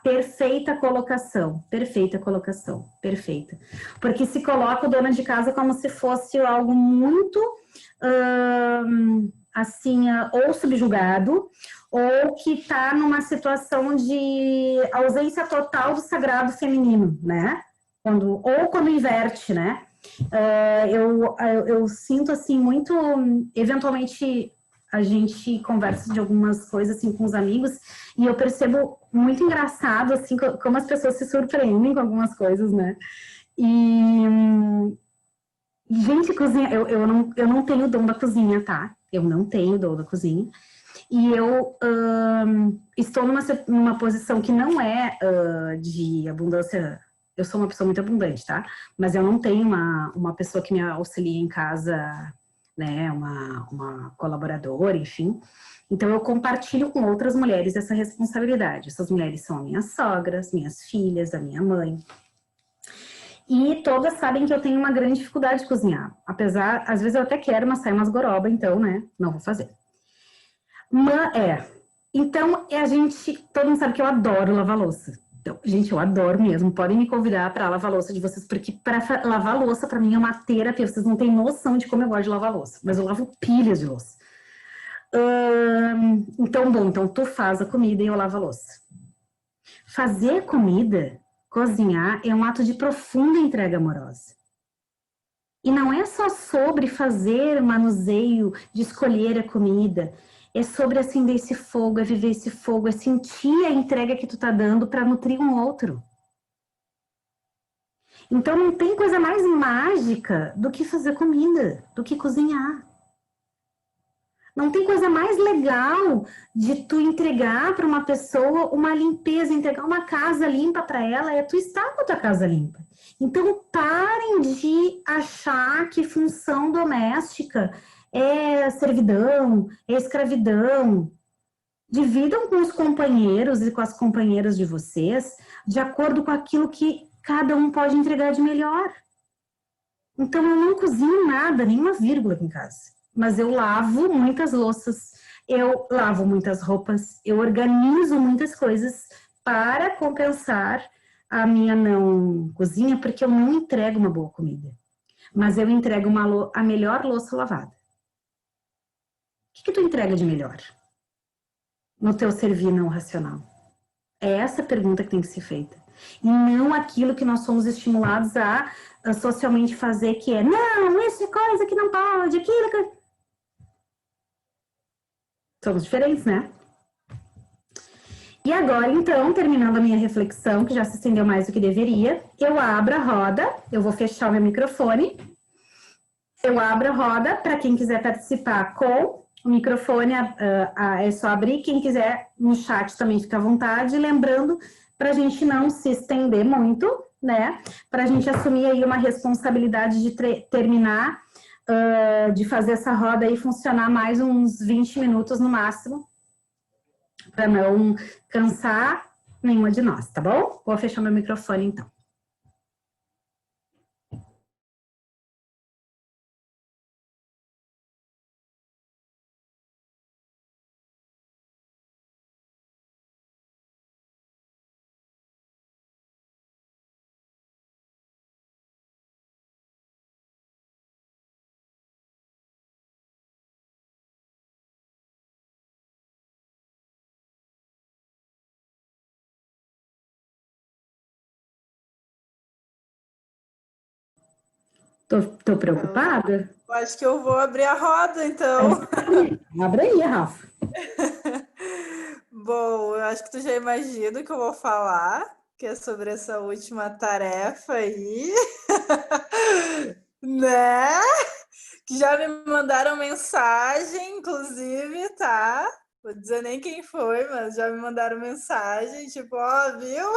perfeita colocação, perfeita. Porque se coloca o dona de casa como se fosse algo muito, assim, ou subjugado, ou que está numa situação de ausência total do sagrado feminino, né? Quando inverte, né? Eu sinto assim muito, eventualmente a gente conversa de algumas coisas assim com os amigos e eu percebo muito engraçado assim como as pessoas se surpreendem com algumas coisas, né? E gente, cozinha, eu não tenho dom da cozinha, tá? Eu não tenho dom da cozinha. E eu estou numa posição que não é de abundância. Eu sou uma pessoa muito abundante, tá? Mas eu não tenho uma pessoa que me auxilia em casa, né? Uma colaboradora, enfim. Então, eu compartilho com outras mulheres essa responsabilidade. Essas mulheres são minhas sogras, minhas filhas, a minha mãe. E todas sabem que eu tenho uma grande dificuldade de cozinhar. Apesar, às vezes eu até quero, mas sai umas gorobas, então, né? Não vou fazer. Então, todo mundo sabe que eu adoro lavar louça. Então, gente, eu adoro mesmo. Podem me convidar para lavar louça de vocês, porque para lavar louça, para mim, é uma terapia. Vocês não têm noção de como eu gosto de lavar louça. Mas eu lavo pilhas de louça. Então tu faz a comida e eu lavo a louça. Fazer comida, cozinhar, é um ato de profunda entrega amorosa. E não é só sobre fazer manuseio, de escolher a comida. É sobre acender esse fogo, é viver esse fogo, é sentir a entrega que tu tá dando para nutrir um outro. Então não tem coisa mais mágica do que fazer comida, do que cozinhar. Não tem coisa mais legal de tu entregar para uma pessoa uma limpeza, entregar uma casa limpa para ela, é tu estar com a tua casa limpa. Então parem de achar que função doméstica é servidão, é escravidão. Dividam com os companheiros e com as companheiras de vocês, de acordo com aquilo que cada um pode entregar de melhor. Então, eu não cozinho nada, nenhuma vírgula aqui em casa. Mas eu lavo muitas louças, eu lavo muitas roupas, eu organizo muitas coisas para compensar a minha não cozinha, porque eu não entrego uma boa comida. mas eu entrego a melhor louça lavada. O que tu entrega de melhor no teu servir não racional? É essa a pergunta que tem que ser feita. E não aquilo que nós somos estimulados a socialmente fazer, que é, não, isso é coisa que não pode, aquilo que... Somos diferentes, né? E agora, então, terminando a minha reflexão, que já se estendeu mais do que deveria, eu abro a roda, eu vou fechar o meu microfone, eu abro a roda para quem quiser participar com o microfone, é só abrir, quem quiser no chat também fica à vontade, lembrando, para a gente não se estender muito, né, para a gente assumir aí uma responsabilidade de terminar, de fazer essa roda aí funcionar mais uns 20 minutos no máximo, para não cansar nenhuma de nós, tá bom? Vou fechar meu microfone, então. Tô preocupada? Eu acho que eu vou abrir a roda, então. Abre aí, Rafa. Bom, eu acho que tu já imagina o que eu vou falar, que é sobre essa última tarefa aí, né? Que já me mandaram mensagem, inclusive, tá? Vou dizer nem quem foi, mas já me mandaram mensagem, tipo, ó, viu?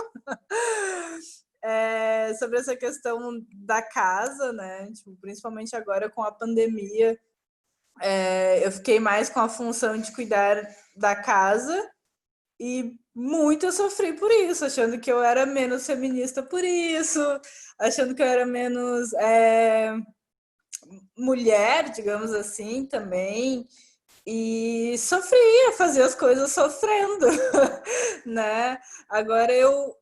Sobre essa questão da casa, né? Tipo, principalmente agora com a pandemia, eu fiquei mais com a função de cuidar da casa e muito eu sofri por isso, achando que eu era menos feminista por isso, achando que eu era menos mulher, digamos assim, também. E sofria, fazia as coisas sofrendo, né? Agora eu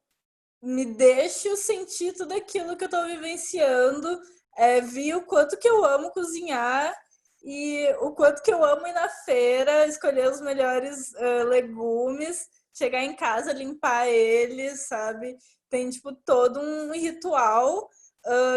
me deixo sentir tudo aquilo que eu estou vivenciando, vi o quanto que eu amo cozinhar e o quanto que eu amo ir na feira, escolher os melhores legumes, chegar em casa, limpar eles, sabe? Tem, tipo, todo um ritual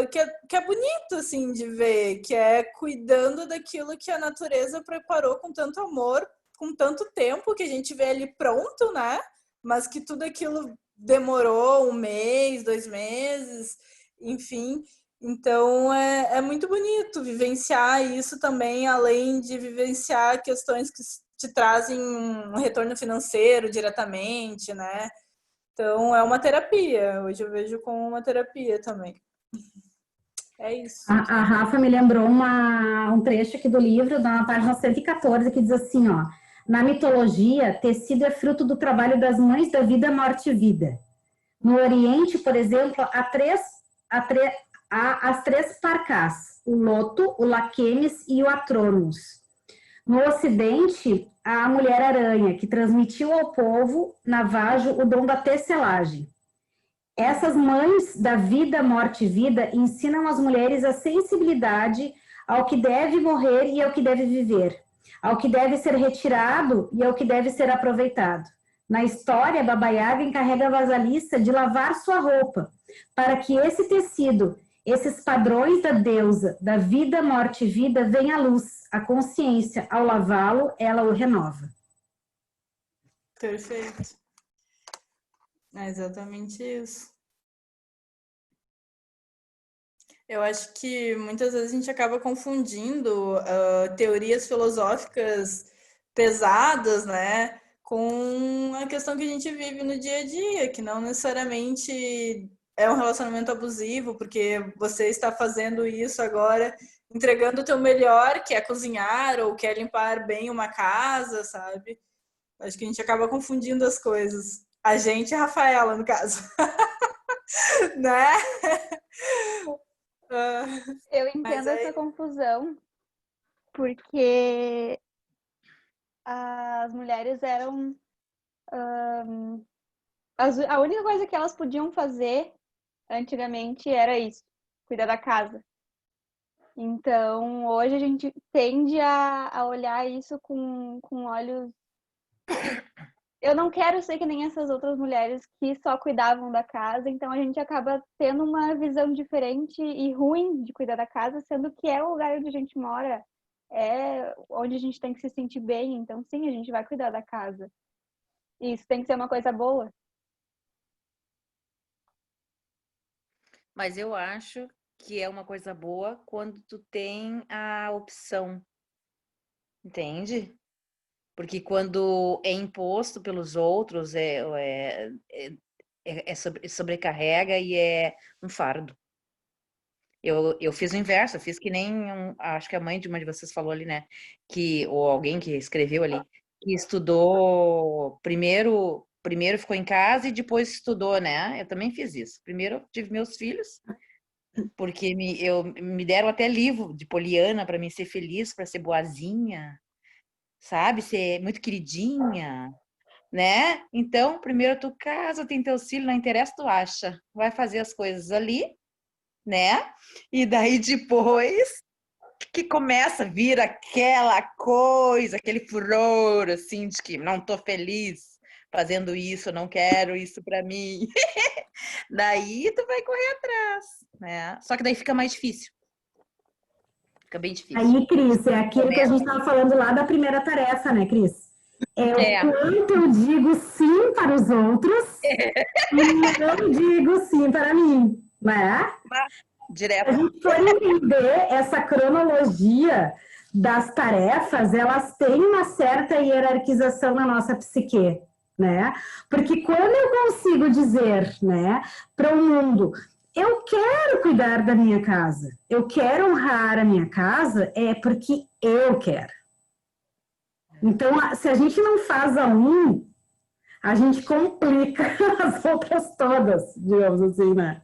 que é bonito, assim, de ver, que é cuidando daquilo que a natureza preparou com tanto amor, com tanto tempo, que a gente vê ali pronto, né? Mas que tudo aquilo demorou 1 mês, 2 meses, enfim. Então é muito bonito vivenciar isso também, além de vivenciar questões que te trazem um retorno financeiro diretamente, né? Então é uma terapia. Hoje eu vejo como uma terapia também. É isso. A Rafa me lembrou um trecho aqui do livro, na página 114, que diz assim, ó, na mitologia, tecido é fruto do trabalho das mães da vida, morte e vida. No Oriente, por exemplo, há as 3 parcás, o loto, o laquemes e o atronos. No Ocidente, há a mulher-aranha, que transmitiu ao povo navajo o dom da tecelagem. Essas mães da vida, morte e vida ensinam às mulheres a sensibilidade ao que deve morrer e ao que deve viver, ao que deve ser retirado e ao que deve ser aproveitado. Na história, Baba Yaga encarrega a vasalista de lavar sua roupa, para que esse tecido, esses padrões da deusa, da vida, morte e vida, venha à luz. A consciência, ao lavá-lo, ela o renova. Perfeito. É exatamente isso. Eu acho que muitas vezes a gente acaba confundindo teorias filosóficas pesadas, né, com a questão que a gente vive no dia a dia, que não necessariamente é um relacionamento abusivo, porque você está fazendo isso agora, entregando o teu melhor, que é cozinhar ou quer limpar bem uma casa, sabe? Acho que a gente acaba confundindo as coisas. A gente, a Rafaela, no caso. Né? Eu entendo essa confusão, porque as mulheres eram a única coisa que elas podiam fazer antigamente era isso, cuidar da casa. Então, hoje a gente tende a olhar isso com olhos. Eu não quero ser que nem essas outras mulheres que só cuidavam da casa, então a gente acaba tendo uma visão diferente e ruim de cuidar da casa, sendo que é o lugar onde a gente mora, é onde a gente tem que se sentir bem. Então, sim, a gente vai cuidar da casa. E isso tem que ser uma coisa boa. Mas eu acho que é uma coisa boa quando tu tem a opção, entende? Porque quando é imposto pelos outros, sobrecarrega e é um fardo. Eu fiz o inverso, eu fiz que nem, acho que a mãe de uma de vocês falou ali, né? Ou alguém que escreveu ali, que estudou, primeiro ficou em casa e depois estudou, né? Eu também fiz isso. Primeiro eu tive meus filhos, porque me deram até livro de Poliana para mim ser feliz, para ser boazinha, sabe? Ser muito queridinha, né? Então, primeiro tu casa, tem teus filhos, não interessa, tu acha. Vai fazer as coisas ali, né? E daí depois que começa a vir aquela coisa, aquele furor, assim, de que não tô feliz fazendo isso, não quero isso para mim. Daí tu vai correr atrás, né? Só que daí fica mais difícil. Fica bem difícil. Aí, Cris, é aquilo que a gente estava falando lá da primeira tarefa, né, Cris? É o quanto eu digo sim para os outros e não digo sim para mim, né? Direto. Se a gente for entender essa cronologia das tarefas, elas têm uma certa hierarquização na nossa psique, né? Porque quando eu consigo dizer, né, para o mundo, eu quero cuidar da minha casa, eu quero honrar a minha casa, é porque eu quero. Então, se a gente não faz a um, a gente complica as outras todas, digamos assim, né?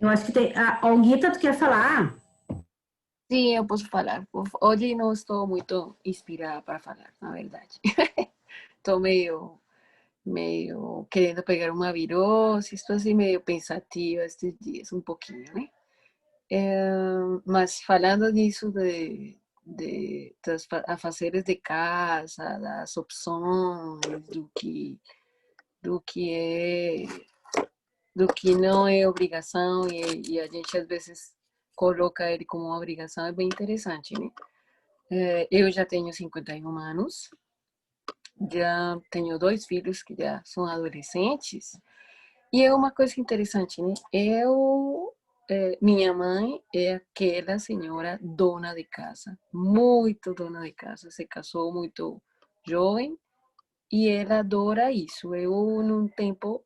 Eu acho que tem. A Olguita, tu quer falar? Sim, eu posso falar. Hoje não estou muito inspirada para falar, na verdade. Estou meio querendo pegar uma virose, estou assim meio pensativa estes dias, um pouquinho, né? Mas falando disso das afazeres de casa, das opções, do que é, do que não é obrigação e a gente às vezes coloca ele como uma obrigação, é bem interessante, né? Eu já tenho 51 anos, já tenho 2 filhos que já são adolescentes, e é uma coisa interessante, né? Minha mãe é aquela senhora dona de casa, muito dona de casa, se casou muito jovem e ela adora isso. Eu, num tempo,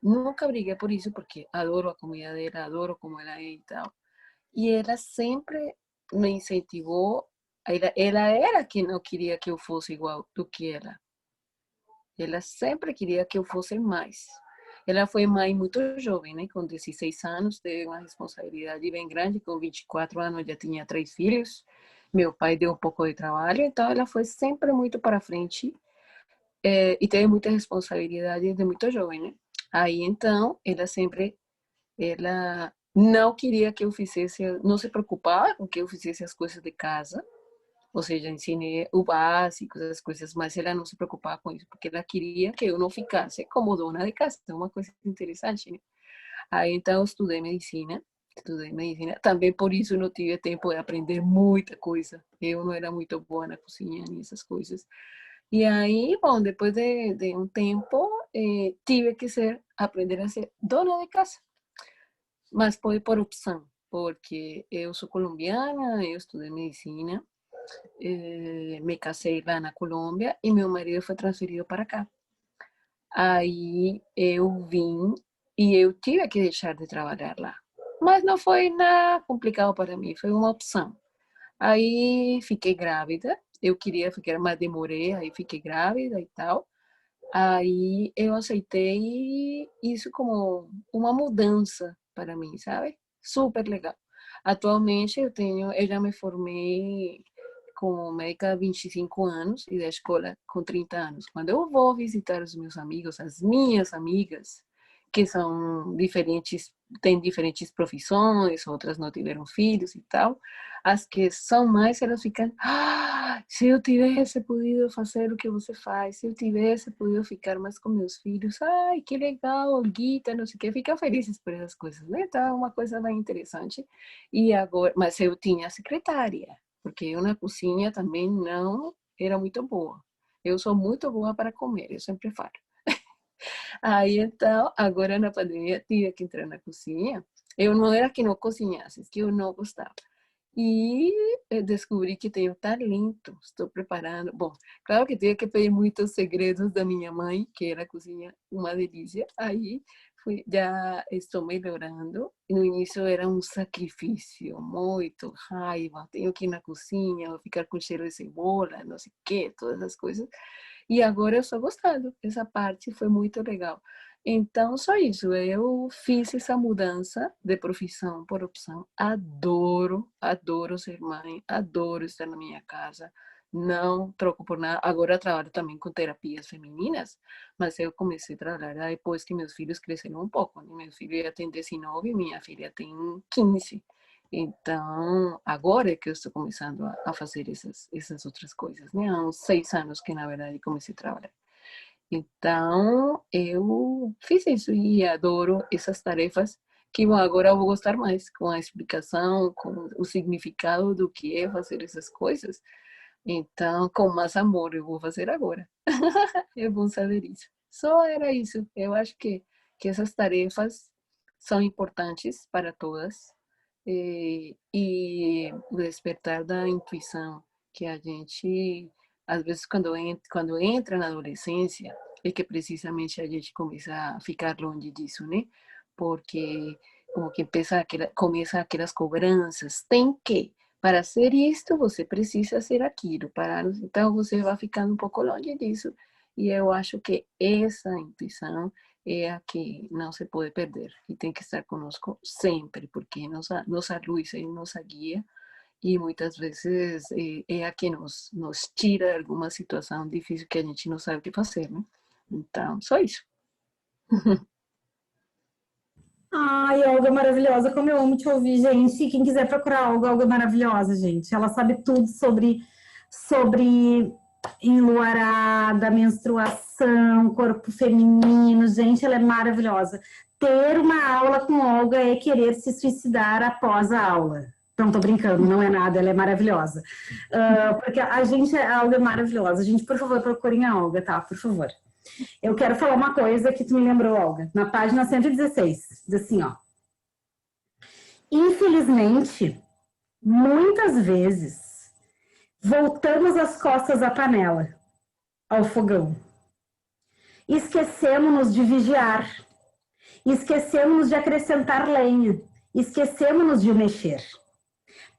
nunca briguei por isso, porque adoro a comida dela, adoro como ela é e tal. E ela sempre me incentivou. Ela era quem não queria que eu fosse igual do que ela. Ela sempre queria que eu fosse mais. Ela foi mãe muito jovem, né? Com 16 anos, teve uma responsabilidade bem grande. Com 24 anos já tinha 3 filhos. Meu pai deu um pouco de trabalho, então ela foi sempre muito para frente. E teve muita responsabilidade desde muito jovem, né? Aí então, ela não queria que eu fizesse, não se preocupava com que eu fizesse as coisas de casa, ou seja, ensinei o básico, as coisas, mas ela não se preocupava com isso, porque ela queria que eu não ficasse como dona de casa. É uma coisa interessante, né? Aí então eu estudei medicina, também por isso não tive tempo de aprender muita coisa. Eu não era muito boa na cozinha e essas coisas. E aí, bom, depois de um tempo, tive que aprender a ser dona de casa. Mas foi por opção, porque eu sou colombiana, eu estudei medicina, me casei lá na Colômbia e meu marido foi transferido para cá. Aí eu vim e eu tive que deixar de trabalhar lá. Mas não foi nada complicado para mim, foi uma opção. Aí fiquei grávida, eu queria ficar, mas demorei, aí fiquei grávida e tal. Aí eu aceitei isso como uma mudança para mim, sabe? Super legal. Atualmente eu já me formei como médica há 25 anos e da escola com 30 anos. Quando eu vou visitar os meus amigos, as minhas amigas, que são diferentes, têm diferentes profissões, outras não tiveram filhos e tal, as que são mais, elas ficam, se eu tivesse podido fazer o que você faz, se eu tivesse podido ficar mais com meus filhos, ai, que legal, Olguita, não sei o que, ficam felizes por essas coisas, né? Então, é uma coisa bem interessante. E agora, mas eu tinha secretária, porque eu na cozinha também não era muito boa. Eu sou muito boa para comer, eu sempre falo. Aí, então, agora na pandemia, tive que entrar na cozinha. Eu não era que não cozinhasse, que eu não gostava. E descobri que tenho talento, estou preparando. Bom, claro que tinha que pedir muitos segredos da minha mãe, que era a cozinha uma delícia. Aí já estou melhorando. No início era um sacrifício, muito raiva. Tenho que ir na cozinha, vou ficar com cheiro de cebola, não sei o quê, todas as coisas. E agora eu estou gostando. Essa parte foi muito legal. Então, só isso. Eu fiz essa mudança de profissão por opção. Adoro, adoro ser mãe, adoro estar na minha casa. Não troco por nada. Agora eu trabalho também com terapias femininas, mas eu comecei a trabalhar depois que meus filhos cresceram um pouco, né? Meu filho já tem 19 e minha filha tem 15. Então, agora é que eu estou começando a fazer essas outras coisas, né? Há uns 6 anos que, na verdade, comecei a trabalhar. Então, eu fiz isso e adoro essas tarefas que bom, agora eu vou gostar mais, com a explicação, com o significado do que é fazer essas coisas. Então, com mais amor eu vou fazer agora. É bom saber isso. Só era isso. Eu acho que essas tarefas são importantes para todas. E o despertar da intuição, que a gente, às vezes, quando entra na adolescência, é que precisamente a gente começa a ficar longe disso, né? Porque como que começa aquelas cobranças, tem que, para ser isto, você precisa ser aquilo, então você vai ficando um pouco longe disso. E eu acho que essa intuição é a que não se pode perder e tem que estar conosco sempre, porque nossa luz é nossa guia e muitas vezes é a que nos tira alguma situação difícil que a gente não sabe o que fazer, né? Então, só isso. Ai, Olga maravilhosa, como eu amo te ouvir, gente. Quem quiser procurar Olga é maravilhosa, gente. Ela sabe tudo sobre enluarada, menstruação, corpo feminino. Gente, ela é maravilhosa. Ter uma aula com Olga é querer se suicidar após a aula. Não, tô brincando, não é nada, ela é maravilhosa. Porque a Olga é maravilhosa. Gente, por favor, procurem a Olga, tá? Por favor. Eu quero falar uma coisa que tu me lembrou, Olga. Na página 116, diz assim, ó. Infelizmente, muitas vezes, voltamos as costas à panela, ao fogão. Esquecemos-nos de vigiar. Esquecemos-nos de acrescentar lenha. Esquecemos-nos de mexer.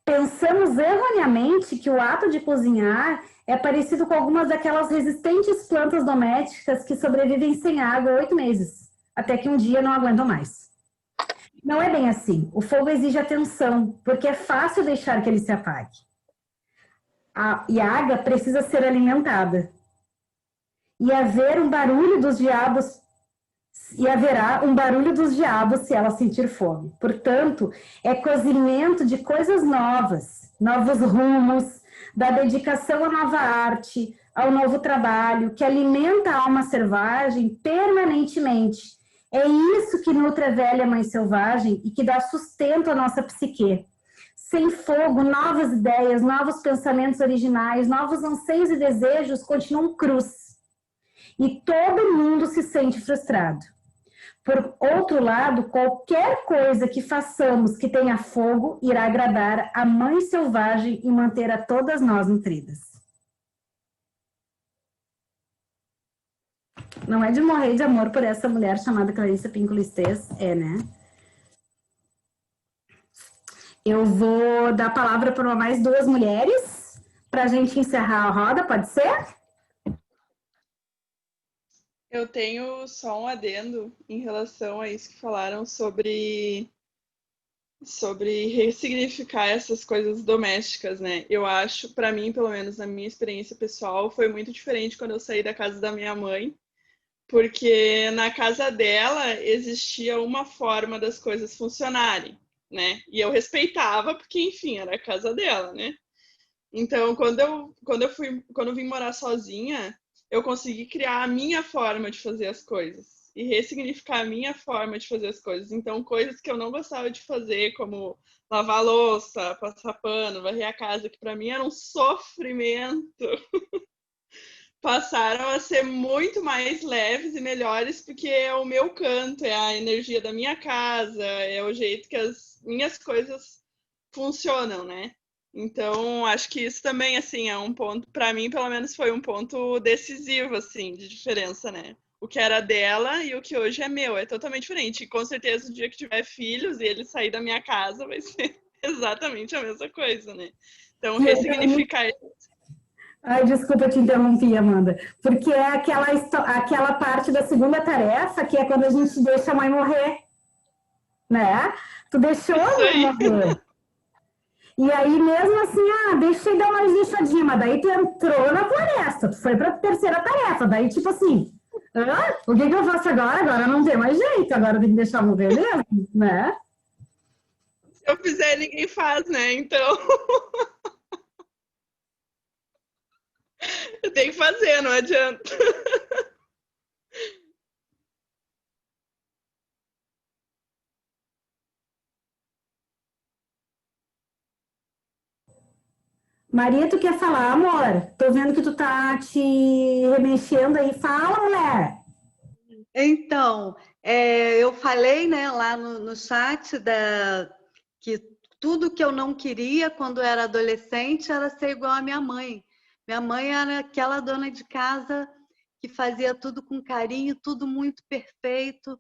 Pensamos erroneamente que o ato de cozinhar é parecido com algumas daquelas resistentes plantas domésticas que sobrevivem sem água 8 meses, até que um dia não aguentam mais. Não é bem assim. O fogo exige atenção, porque é fácil deixar que ele se apague. E a água precisa ser alimentada. E haverá um barulho dos diabos se ela sentir fome. Portanto, é cozimento de coisas novas, novos rumos, da dedicação à nova arte, ao novo trabalho, que alimenta a alma selvagem permanentemente. É isso que nutre a velha mãe selvagem e que dá sustento à nossa psique. Sem fogo, novas ideias, novos pensamentos originais, novos anseios e desejos continuam crus. E todo mundo se sente frustrado. Por outro lado, qualquer coisa que façamos que tenha fogo irá agradar a mãe selvagem e manter a todas nós nutridas. Não é de morrer de amor por essa mulher chamada Clarissa Pinkola Estes, né? Eu vou dar a palavra para mais 2 mulheres para a gente encerrar a roda, pode ser? Eu tenho só um adendo em relação a isso que falaram sobre sobre ressignificar essas coisas domésticas, né? Eu acho, para mim, pelo menos na minha experiência pessoal, foi muito diferente quando eu saí da casa da minha mãe, porque na casa dela existia uma forma das coisas funcionarem, né? E eu respeitava, porque, enfim, era a casa dela, né? Então, quando eu vim morar sozinha, eu consegui criar a minha forma de fazer as coisas e ressignificar a minha forma de fazer as coisas. Então, coisas que eu não gostava de fazer, como lavar louça, passar pano, varrer a casa, que para mim era um sofrimento, passaram a ser muito mais leves e melhores, porque é o meu canto, é a energia da minha casa, é o jeito que as minhas coisas funcionam, né? Então, acho que isso também, assim, é um ponto, para mim, pelo menos, foi um ponto decisivo, assim, de diferença, né? O que era dela e o que hoje é meu, é totalmente diferente. E com certeza, o dia que tiver filhos e ele sair da minha casa, vai ser exatamente a mesma coisa, né? Então, ressignificar. Ai, desculpa te interromper, Amanda, porque é aquela parte da segunda tarefa que é quando a gente deixa a mãe morrer, né? Tu deixou a Isso mãe aí. morrer. E aí, mesmo assim, deixei dar uma lixadinha, mas daí tu entrou na floresta, tu foi pra terceira tarefa, daí tipo assim, o que eu faço agora? Agora não tem mais jeito, agora tem que deixar morrer mesmo, né? Se eu fizer, ninguém faz, né? Então, eu tenho que fazer, não adianta. Maria, tu quer falar, amor? Tô vendo que tu tá te remexendo aí. Fala, mulher! Então, eu falei, né, lá no chat que tudo que eu não queria quando era adolescente era ser igual à minha mãe. Minha mãe era aquela dona de casa que fazia tudo com carinho, tudo muito perfeito,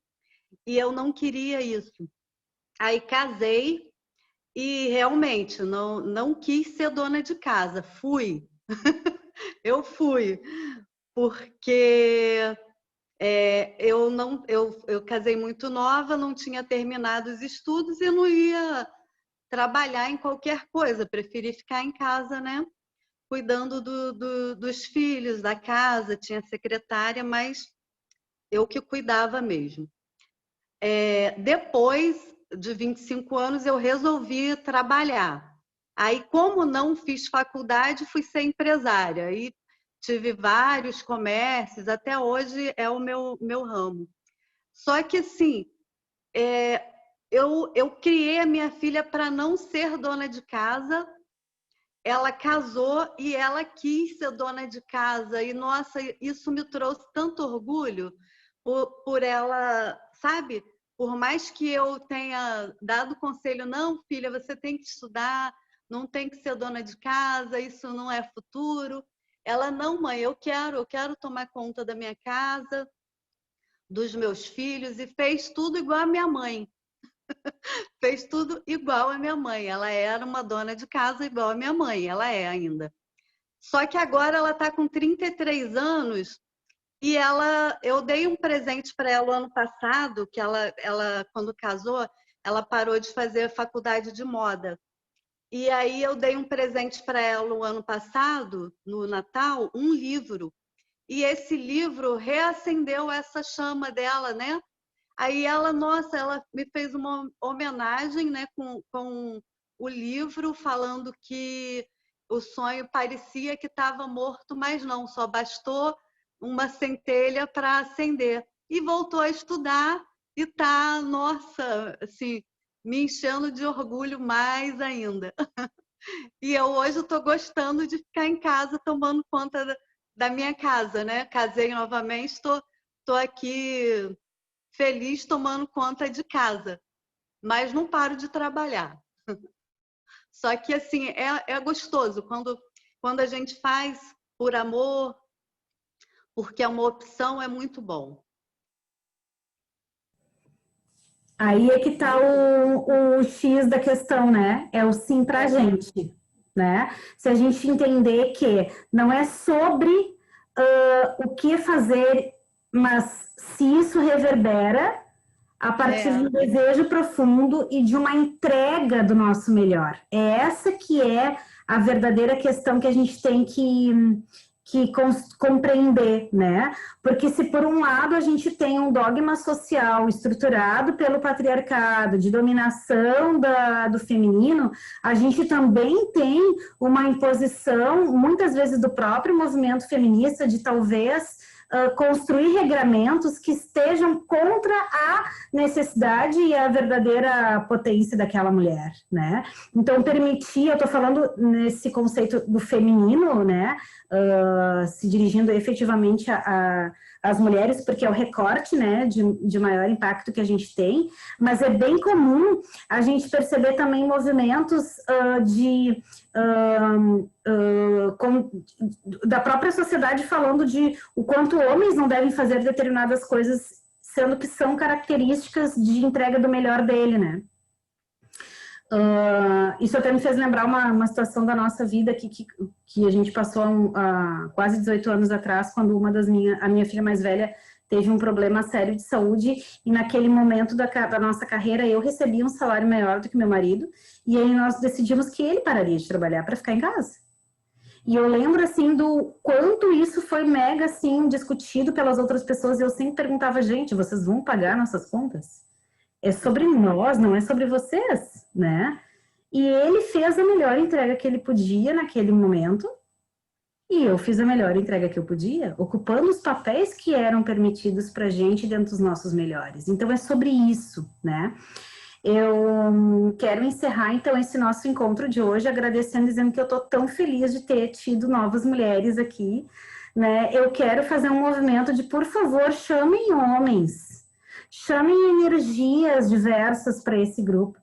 e eu não queria isso. Aí casei e realmente não quis ser dona de casa. Fui. Eu fui, porque eu casei muito nova, não tinha terminado os estudos e não ia trabalhar em qualquer coisa, preferi ficar em casa, né? Cuidando dos filhos, da casa, tinha secretária, mas eu que cuidava mesmo. Depois de 25 anos, eu resolvi trabalhar. Aí, como não fiz faculdade, fui ser empresária. E tive vários comércios, até hoje é o meu ramo. Só que, assim, eu criei a minha filha para não ser dona de casa. Ela casou e ela quis ser dona de casa. E, nossa, isso me trouxe tanto orgulho por ela, sabe? Por mais que eu tenha dado conselho, não, filha, você tem que estudar, não tem que ser dona de casa, isso não é futuro. Ela, não, mãe, eu quero tomar conta da minha casa, dos meus filhos, e fez tudo igual a minha mãe. Fez tudo igual a minha mãe. Ela era uma dona de casa igual a minha mãe, ela é ainda. Só que agora ela está com 33 anos e eu dei um presente para ela o ano passado, que ela, quando casou, ela parou de fazer faculdade de moda. E aí eu dei um presente para ela o ano passado, no Natal, um livro. E esse livro reacendeu essa chama dela, né? Aí ela, nossa, ela me fez uma homenagem, né, com o livro, falando que o sonho parecia que estava morto, mas não, só bastou uma centelha para acender. E voltou a estudar e tá, nossa, assim, me enchendo de orgulho mais ainda. E eu hoje estou gostando de ficar em casa tomando conta da minha casa, né? Casei novamente, estou aqui feliz tomando conta de casa, mas não paro de trabalhar. Só que, assim, é gostoso quando a gente faz por amor, porque é uma opção, é muito bom. Aí é que tá o X da questão, né? É o sim pra gente, né? Se a gente entender que não é sobre o que fazer, mas se isso reverbera a partir de um desejo profundo e de uma entrega do nosso melhor. É essa que é a verdadeira questão que a gente tem que compreender, né? Porque se por um lado a gente tem um dogma social estruturado pelo patriarcado, de dominação do feminino, a gente também tem uma imposição, muitas vezes do próprio movimento feminista, de talvez construir regramentos que estejam contra a necessidade e a verdadeira potência daquela mulher, né? Então, permitir, eu estou falando nesse conceito do feminino, né? Se dirigindo efetivamente às mulheres, porque é o recorte, né, de maior impacto que a gente tem, mas é bem comum a gente perceber também movimentos da própria sociedade falando de o quanto homens não devem fazer determinadas coisas, sendo que são características de entrega do melhor dele, né? Isso até me fez lembrar uma situação da nossa vida que a gente passou há quase 18 anos atrás, quando a minha filha mais velha teve um problema sério de saúde, e naquele momento da nossa carreira eu recebia um salário maior do que meu marido, e aí nós decidimos que ele pararia de trabalhar para ficar em casa. E eu lembro, assim, do quanto isso foi mega, assim, discutido pelas outras pessoas, e eu sempre perguntava, gente, vocês vão pagar nossas contas? É sobre nós, não é sobre vocês, né? E ele fez a melhor entrega que ele podia naquele momento, e eu fiz a melhor entrega que eu podia, ocupando os papéis que eram permitidos pra gente dentro dos nossos melhores. Então, é sobre isso, né? Eu quero encerrar, então, esse nosso encontro de hoje, agradecendo, dizendo que eu tô tão feliz de ter tido novas mulheres aqui, né? Eu quero fazer um movimento de, por favor, chamem homens, chamem energias diversas para esse grupo,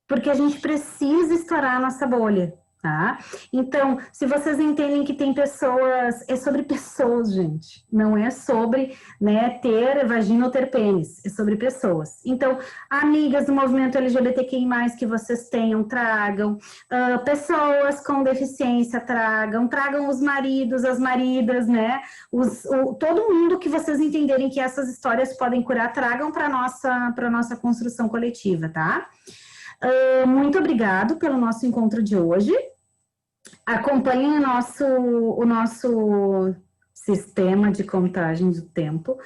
porque a gente precisa estourar a nossa bolha, tá? Então, se vocês entendem que tem pessoas, é sobre pessoas, gente, não é sobre, né, ter vagina ou ter pênis, é sobre pessoas. Então, amigas do movimento LGBTQI+, que vocês tenham, tragam, pessoas com deficiência, tragam os maridos, as maridas, né, todo mundo que vocês entenderem que essas histórias podem curar, tragam para nossa construção coletiva, tá? Muito obrigado pelo nosso encontro de hoje. Acompanhem o nosso sistema de contagem do tempo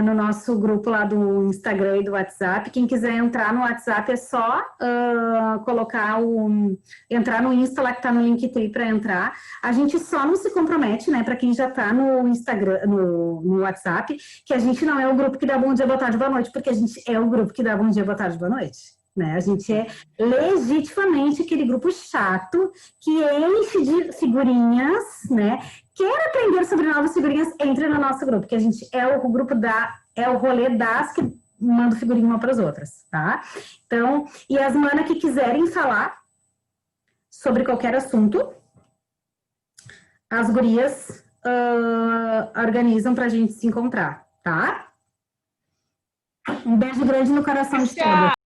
no nosso grupo lá do Instagram e do WhatsApp. Quem quiser entrar no WhatsApp é só entrar no Insta lá que tá no Linktree para entrar. A gente só não se compromete, né, para quem já tá no Instagram, no WhatsApp, que a gente não é o grupo que dá bom dia, boa tarde, boa noite, porque a gente é o grupo que dá bom dia, boa tarde, boa noite. Né? A gente é legitimamente aquele grupo chato que enche de figurinhas, né? Quer aprender sobre novas figurinhas, entre no nosso grupo, que a gente é o grupo é o rolê das que manda figurinha uma para as outras, tá? Então, e as manas que quiserem falar sobre qualquer assunto, as gurias organizam pra gente se encontrar, tá? Um beijo grande no coração de todas.